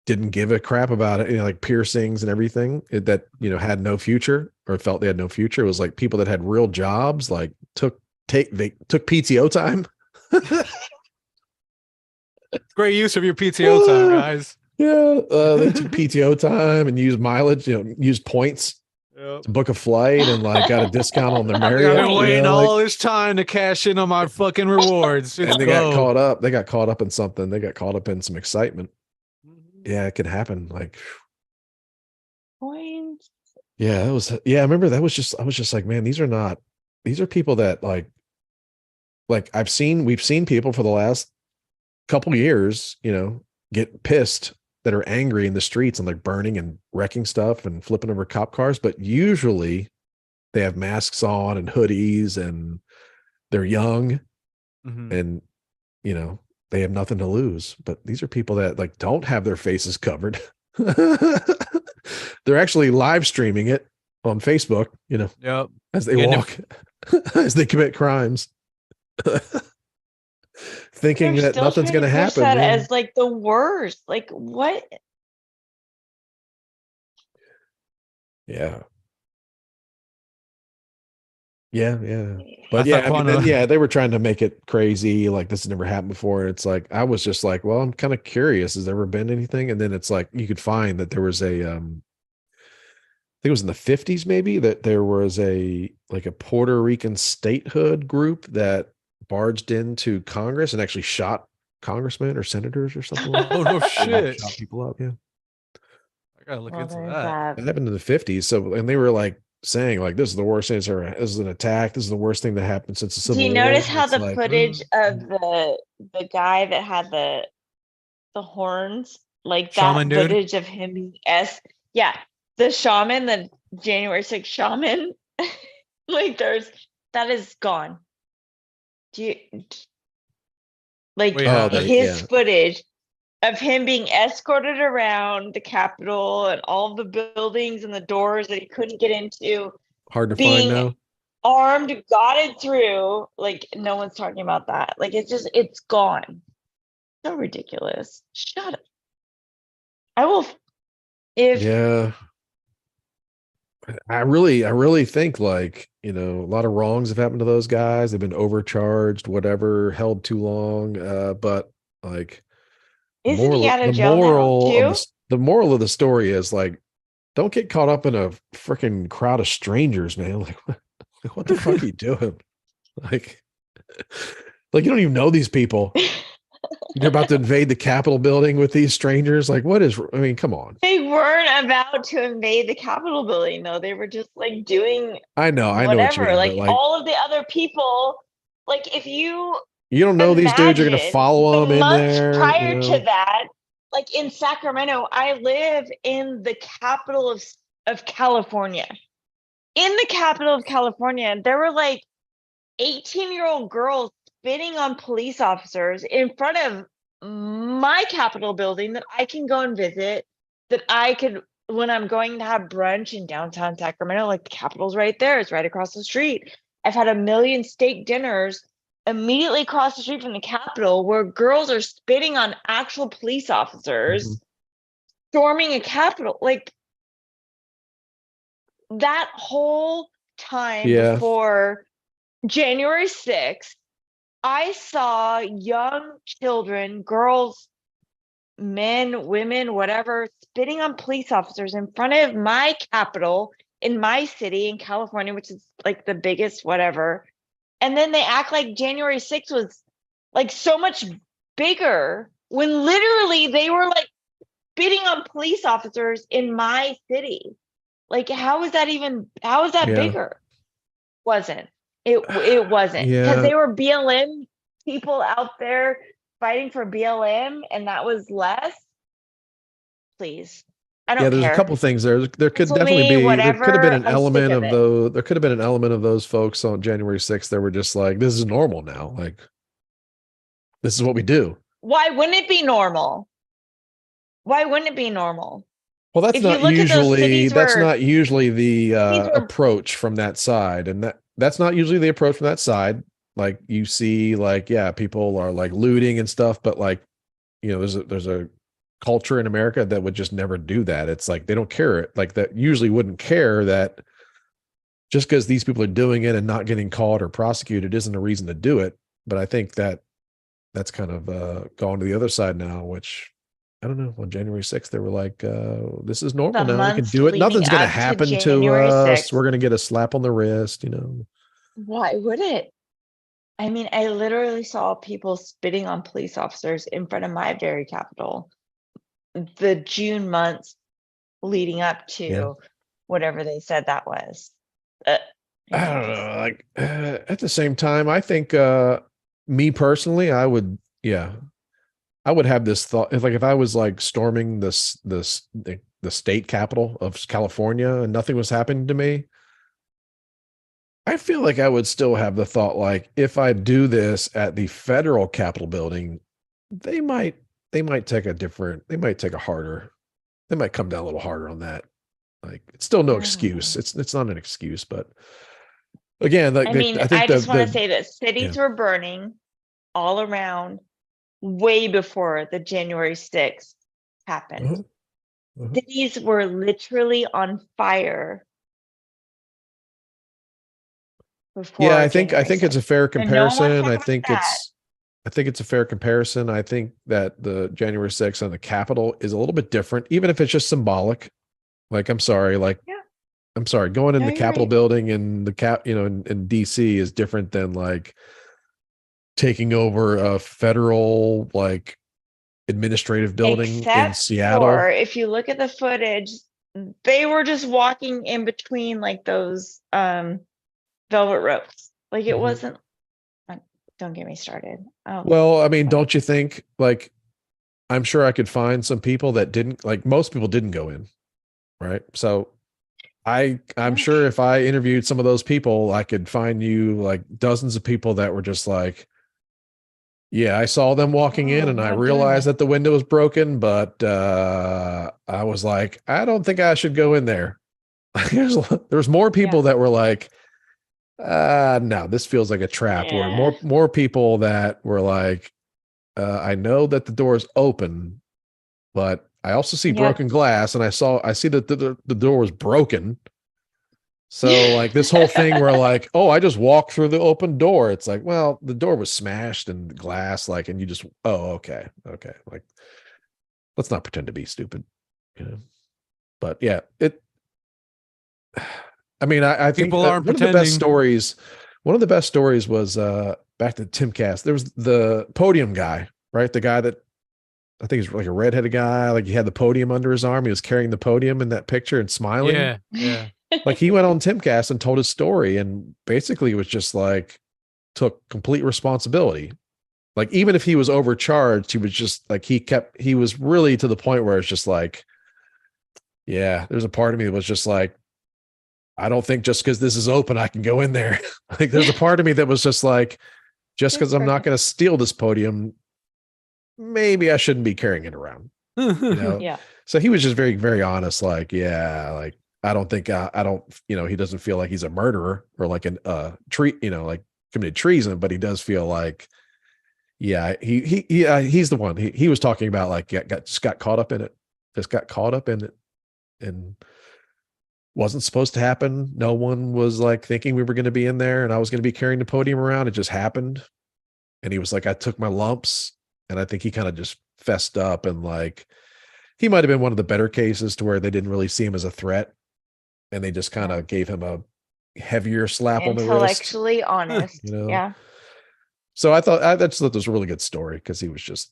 didn't give a crap about it. You know, like piercings and everything that, you know, had no future or felt they had no future. It was like people that had real jobs, like they took PTO time. great use of your PTO time, guys. Yeah. They took PTO time and used mileage, you know, used points. To book a flight and like got a discount on their Marriott. I've been waiting all this time to cash in on my fucking rewards. And they got caught up. They got caught up in something. They got caught up in some excitement. Yeah, it could happen. Like Points. yeah, that was I remember that was just I was just like, man, these are people that like we've seen people for the last couple of years, you know, get pissed that are angry in the streets and like burning and wrecking stuff and flipping over cop cars. But usually they have masks on and hoodies and they're young and, you know, they have nothing to lose. But these are people that like don't have their faces covered. they're actually live streaming it on Facebook, you know, Yep. as they Yeah, walk, as they commit crimes, thinking They're that still nothing's trying going to to push happen. that man. as like the worst. Like what? Yeah. Yeah, yeah. I But thought yeah, I mean, then, Quanah. yeah, they were trying to make it crazy, like this has never happened before. And it's like I was just like, well, I'm kind of curious. Has there ever been anything? And then it's like you could find that there was a I think it was in the 50s maybe that there was a like a Puerto Rican statehood group that barged into Congress and actually shot congressmen or senators or something like that. Oh no They shit! shot people up, yeah. I gotta look Well, into there's that. that. That happened in the 50s. So and they were like saying like this is the worst thing that's ever this is an attack. This is the worst thing that happened since the Do Civil you War. notice And how it's the like, footage of the guy that had the horns, like Shaman that dude. footage of him being yeah, the shaman, the January 6th shaman, like that is gone. Do you like Wait, oh, they, his yeah. footage of him being escorted around the Capitol and all the buildings and the doors that he couldn't get into, Hard to being find now. armed, guarded through? Like no one's talking about that. Like it's gone. So ridiculous. Shut up. I will if Yeah. I really think like, you know, a lot of wrongs have happened to those guys. They've been overcharged, whatever, held too long. But like isn't he out the of jail now moral of too? the moral of the story is like, don't get caught up in a freaking crowd of strangers, man. Like what the fuck are you doing? Like, like you don't even know these people. You're about to invade the Capitol building with these strangers. Like, what is? I mean, come on. They weren't about to invade the Capitol building though. They were just like doing I know what you whatever. mean, Like but like, all of the other people, like if you you don't know these dudes are going to imagine follow the them in months there. You prior to know, that, like in Sacramento, I live in the capital of California. In the capital of California, there were like 18-year-old girls spitting on police officers in front of my Capitol building that I can go and visit, that I could, when I'm going to have brunch in downtown Sacramento, like the Capitol's right there, it's right across the street. I've had a million steak dinners immediately across the street from the Capitol where girls are spitting on actual police officers, storming a Capitol. Like that whole time yeah, before January 6th, I saw young children, girls, men, women, whatever, spitting on police officers in front of my Capitol in my city in California, which is like the biggest whatever. And then they act like January 6th was like so much bigger when literally they were like spitting on police officers in my city. Like, how is that yeah, bigger? Wasn't. It wasn't, because yeah, they were BLM people out there fighting for BLM, and that was less. Please, I yeah. don't There's a care. couple things there. There could Cancel definitely me, be. There could have been whatever. an I'm sick element of of it. those. There could have been an element of those folks on January 6th that were just like, this is normal now. Like, this is what we do. Why wouldn't it be normal? Why wouldn't it be normal? Well, that's If you not look at those usually cities where the cities were approach from that side, and that's not usually the approach from that side. Like you see, like yeah, people are like looting and stuff, but like you know, there's a culture in America that would just never do that. It's like they don't care. Like that usually wouldn't care that just because these people are doing it and not getting caught or prosecuted isn't a reason to do it. But I think that that's kind of gone to the other side now, which I don't know. On January 6th, they were like, this is normal the now. We can months do it. leading Nothing's going to up to happen to January us. 6th. We're going to get a slap on the wrist, you know. Why would it? I mean, I literally saw people spitting on police officers in front of my very Capitol the June months leading up to Yeah. whatever they said that was. I don't know. Like at the same time, I think me personally, I would have this thought. Like if I was like storming the state capital of California and nothing was happening to me, I feel like I would still have the thought like if I do this at the federal Capitol building, they might take a harder, they might come down a little harder on that. Like it's still no I don't excuse. know. It's not an excuse, but again, like I mean, I think I just want to the say that cities yeah. were burning all around way before the January 6th happened. Uh-huh. Cities were literally on fire Yeah, before I January think it's a 6th. fair And no one comparison. talked about that. I think it's a fair comparison. I think that the January 6th on the Capitol is a little bit different, even if it's just symbolic. Like, I'm sorry, like Yeah. I'm sorry, going in No, the you're Capitol right. building and in DC is different than like taking over a federal like administrative building in Except Seattle. for if you look at the footage, they were just walking in between like those velvet ropes. Like it Mhm. wasn't don't get me started. Oh, Well, I mean, whatever. don't you think like I'm sure I could find some people that didn't like most people didn't go in, right? So I'm Yeah. sure if I interviewed some of those people, I could find you like dozens of people that were just like, yeah, I saw them walking in Oh, and I'm I not doing realized it. that the window was broken, but I was like, I don't think I should go in there. There's more people Yeah. that were like, no, this feels like a trap. Or Yeah. more people that were like, I know that the door is open, but I also see Yeah. broken glass, and I see that the door was broken. So like this whole thing where like, oh, I just walked through the open door. It's like, well, the door was smashed and the glass, like, and you just, oh, okay. Like, let's not pretend to be stupid, you know. But yeah, I mean, I think People that aren't pretending. one of the best stories was back to Tim Cass. There was the podium guy, right? The guy that I think he's like a redheaded guy, like he had the podium under his arm. He was carrying the podium in that picture and smiling. Yeah, yeah. Like he went on Timcast and told his story and basically was just like took complete responsibility. Like even if he was overcharged, he was just like he was really to the point where it's just like, yeah, there's a part of me that was just like, I don't think just because this is open, I can go in there. Like there's a part of me that was just like, just because I'm not going to steal this podium, maybe I shouldn't be carrying it around. You know? Yeah. So he was just very, very honest. Like, yeah, like I don't think I don't, he doesn't feel like he's a murderer or like an like committed treason, but he does feel like, yeah, he's the one. He was talking about like just got caught up in it, and wasn't supposed to happen. No one was like thinking we were going to be in there, and I was going to be carrying the podium around. It just happened, and he was like, I took my lumps, and I think he kind of just fessed up and like. He might have been one of the better cases to where they didn't really see him as a threat and they just kind of gave him a heavier slap on the wrist, Intellectually honest. Yeah. So I just thought this was a really good story because he was just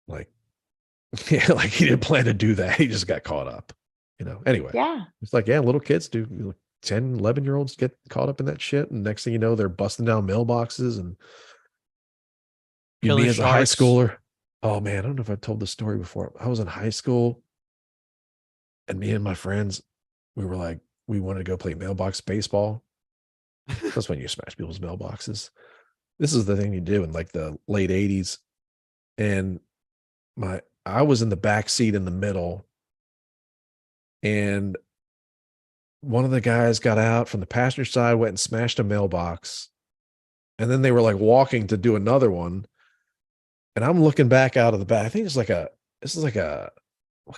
like, yeah, like he didn't plan to do that. He just got caught up, anyway. Yeah. It's like, yeah, little kids do 10, 11-year-olds get caught up in that shit. And next thing you know, they're busting down mailboxes and Killing me as a high sharks. schooler. Oh man, I don't know if I told this story before. I was in high school and me and my friends, we were like, we wanted to go play mailbox baseball. That's when you smash people's mailboxes. This is the thing you do in like the late 80s. And I was in the back seat in the middle. And one of the guys got out from the passenger side, went and smashed a mailbox. And then they were like walking to do another one. And I'm looking back out of the back. I think what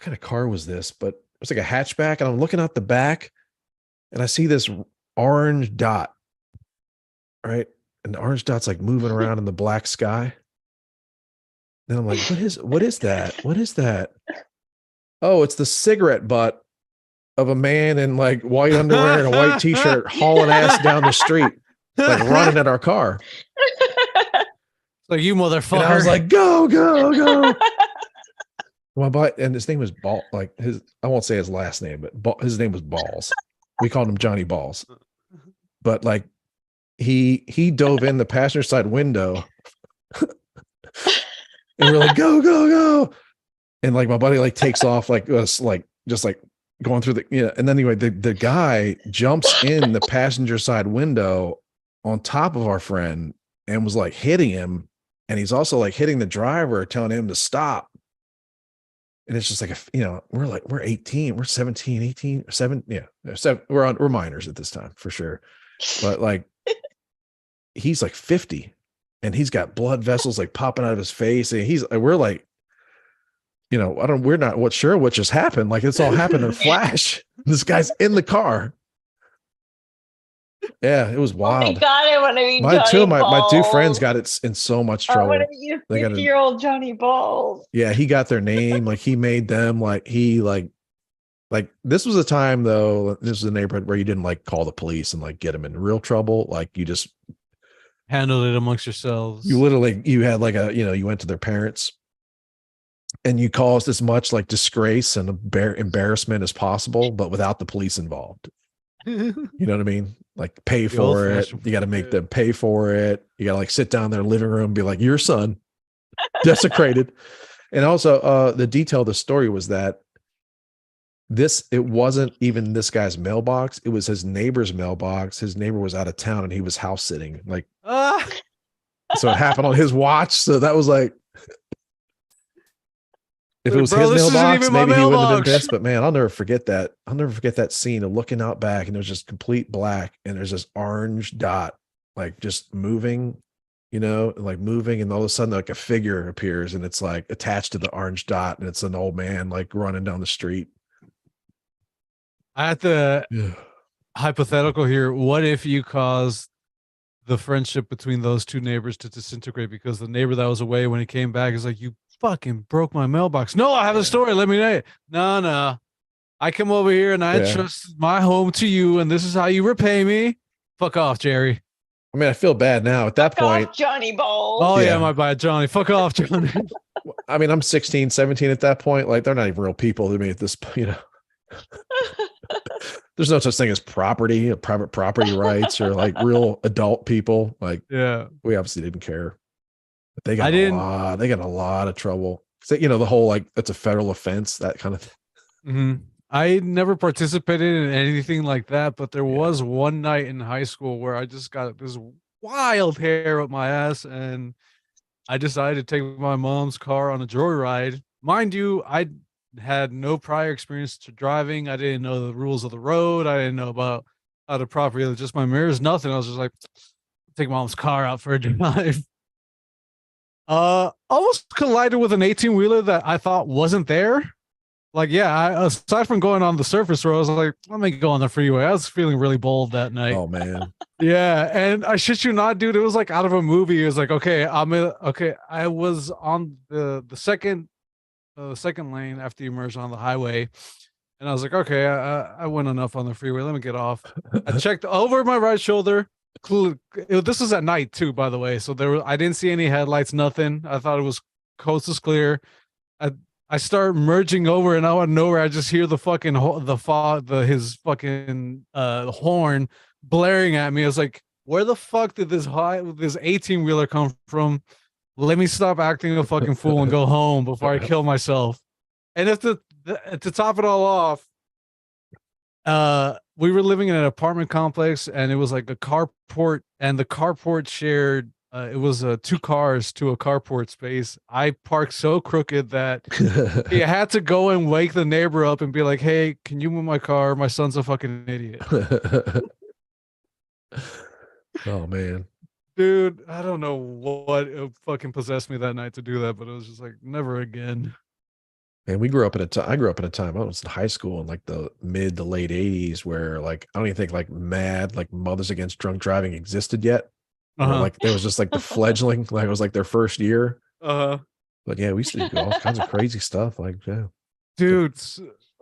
kind of car was this? But it was like a hatchback. And I'm looking out the back and I see this orange dot, right? And the orange dot's like moving around in the black sky. Then I'm like, what is that? What is that? Oh, it's the cigarette butt of a man in like white underwear and a white t-shirt hauling ass down the street, like running at our car. Like, you motherfucker. And I was like, go, go, go. And his name was Ball. Like I won't say his last name, but his name was Balls. We called him Johnny Balls. But like he dove in the passenger side window and we're like, go, go, go. And like my buddy like takes off like us like just like going through and then anyway, the guy jumps in the passenger side window on top of our friend and was like hitting him. And he's also like hitting the driver, telling him to stop. And it's just like, we're 18, we're 17, 18, 7. Yeah. We're minors at this time for sure. But like, he's like 50 and he's got blood vessels like popping out of his face. And we're like, we're not sure what just happened. Like it's all happened in a flash. This guy's in the car. Yeah, it was wild. Oh my God, I want to be My two friends Balls. got it in so much I trouble. want to be a They got 50-year-old Johnny Balls. Yeah, he got their name. Like he made them like this was a time though. This was a neighborhood where you didn't like call the police and like get them in real trouble. Like you just handled it amongst yourselves. You had like you went to their parents and you caused as much like disgrace and embarrassment as possible, but without the police involved. You know what I mean? Like pay for it. You got to make them pay for it. You got to like sit down in their living room and be like, your son desecrated. And also the detail of the story was that it wasn't even this guy's mailbox. It was his neighbor's mailbox. His neighbor was out of town and he was house sitting. Like, so it happened on his watch. So that was like, if it was his mailbox, maybe he wouldn't have been pissed. But man, I'll never forget that. I'll never forget that scene of looking out back and it was just complete black and there's this orange dot, like just moving, like moving, and all of a sudden like a figure appears and it's like attached to the orange dot and it's an old man like running down the street. I had the hypothetical here. What if you caused the friendship between those two neighbors to disintegrate because the neighbor that was away when he came back is like, you fucking broke my mailbox. No, I have a story. Let me know it. No. I come over here and I trust my home to you, and this is how you repay me. Fuck off, Jerry. I mean, I feel bad now at that point. Johnny Balls. Oh yeah, my bad, Johnny. Fuck off, Johnny. I mean, I'm 16, 17 at that point. Like they're not even real people to me at this point, There's no such thing as private property rights or like real adult people. Like, we obviously didn't care. But they got a lot of trouble. So, the whole like it's a federal offense, that kind of thing. Mm-hmm. I never participated in anything like that, but there was one night in high school where I just got this wild hair up my ass, and I decided to take my mom's car on a joyride. Mind you, I had no prior experience to driving. I didn't know the rules of the road. I didn't know about how to properly adjust my mirrors. Nothing. I was just like, take mom's car out for a drive. Almost collided with an 18-wheeler that I thought wasn't there. Like, aside from going on the surface road, I was like, let me go on the freeway. I was feeling really bold that night. Oh man. Yeah, and I shit you not, dude. It was like out of a movie. It was like, I was on the second lane after you merged on the highway, and I was like, okay, I went enough on the freeway. Let me get off. I checked over my right shoulder. This was at night too, by the way. So I didn't see any headlights, nothing. I thought it was coast is clear. I start merging over, and out of nowhere, I just hear the fucking his fucking horn blaring at me. I was like, where the fuck did this 18-wheeler come from? Let me stop acting a fucking fool and go home before I kill myself. And to top it all off, we were living in an apartment complex, and it was like a carport, and the carport shared. It was 2 cars to a carport space. I parked so crooked that he had to go and wake the neighbor up and be like, "Hey, can you move my car? My son's a fucking idiot." Oh man. Dude, I don't know what fucking possessed me that night to do that, but it was just like, never again. And I grew up in a time, I was in high school in like the mid to late 80s where like, I don't even think like like Mothers Against Drunk Driving existed yet. Like there was just like the fledgling, like it was like their first year. But yeah, we used to do all kinds of crazy stuff. Like, dude,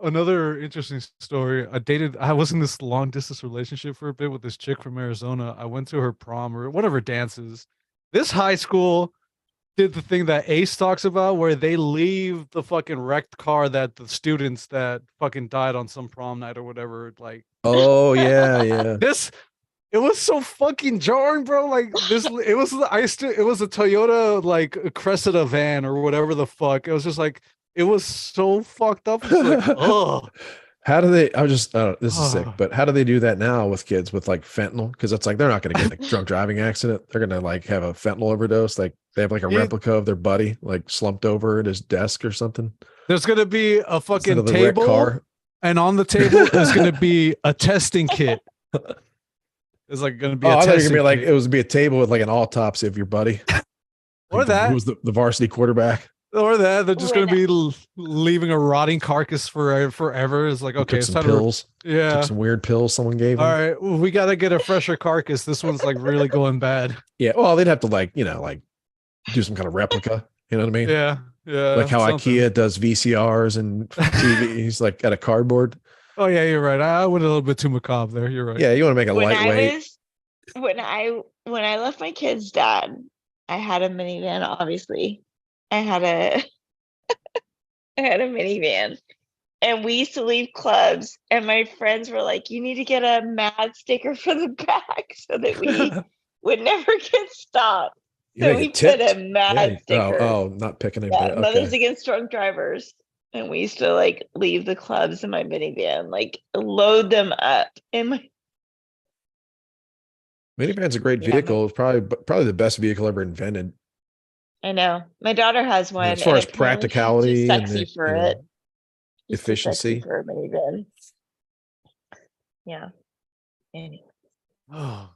another interesting story. I was in this long distance relationship for a bit with this chick from Arizona. I went to her prom or one of her dances. This high school did the thing that Ace talks about where they leave the fucking wrecked car that the students that fucking died on some prom night or whatever, like, oh yeah. It was so fucking jarring, bro. Like it was a Toyota like Cressida van or whatever the fuck. It was just like, it was so fucked up. It's like, oh, How do they? I was just this is sick, Oh. but how do they do that now with kids with like fentanyl? Because it's like they're not going to get in a drunk driving accident. They're going to like have a fentanyl overdose. Like they have like a Yeah. replica of their buddy like slumped over at his desk or something There's gonna be a instead fucking of the wrecked table, car. and on the table is gonna be a testing kit. It's like gonna be Oh, a I thought you were testing gonna be like kit. it was be a table with like an autopsy of your buddy. Or Like, that. who was the varsity quarterback? Or that they're just When- gonna be leaving a rotting carcass for forever. It's like, Who okay, took it's some time pills. to yeah. Took some weird pills someone gave him. All right, well, we got to get a fresher carcass. This one's like really going bad. Yeah. Well, they'd have to like like do some kind of replica. You know what I mean? Yeah, yeah. Like how something. IKEA does VCRs and TVs, like at a cardboard. Oh yeah, you're right. I went a little bit too macabre there. You're right. Yeah, you want to make a when lightweight. when I left my kid's dad, I had a minivan, obviously. I had a I had a minivan. And we used to leave clubs, and my friends were like, "You need to get a mad sticker for the back so that we would never get stopped." You So make we it put tipped? a mad sticker. Oh, not picking it. Yeah, but Mothers okay. Against Drunk Drivers. And we used to like leave the clubs in my minivan, like load them up in my Minivan's a great Yeah, vehicle. It's probably the best vehicle ever invented. I know. My daughter has one. As far and as apparently she's too practicality and sexy the, for you know, it. She's too sexy efficiency. for a minivan. Yeah. Anyway. Oh,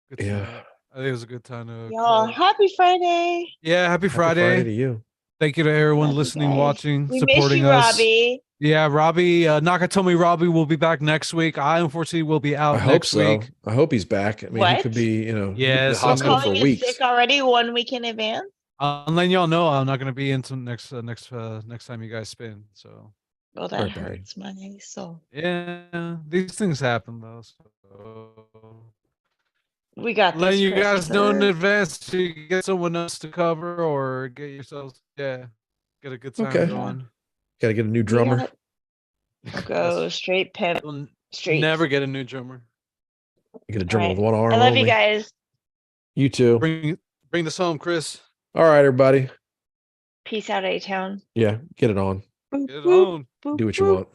good Yeah. time. I think it was a good time to. Y'all, call. happy Friday. Yeah, happy Happy Friday. Friday to you. Thank you to everyone Love you listening, guys. watching, We miss supporting you, us. Robbie. Yeah, Robbie. Nakatomi Robbie will be back next week. I unfortunately will be out I hope next so. week. I hope he's back. I mean, he could What? be, Yeah, in the so hospital for Calling in weeks. sick already 1 week in advance. I'm letting y'all know I'm not gonna be until next time you guys spin. So Well, that Alright, Barry. hurts my soul. yeah, these things happen though. So We got this, letting you guys know in Christopher. advance to get someone else to cover or get yourselves get a good time Okay. going. Got to get a new We drummer. got- We'll go straight pimp. You'll Street. never get a new drummer. Get a drummer Alright. with one arm. I love only. you guys. You too. Bring this home, Chris. All right, everybody. Peace out, A-Town. Yeah, get it on. Boop, Get it boop, on. boop, Do what you boop. want.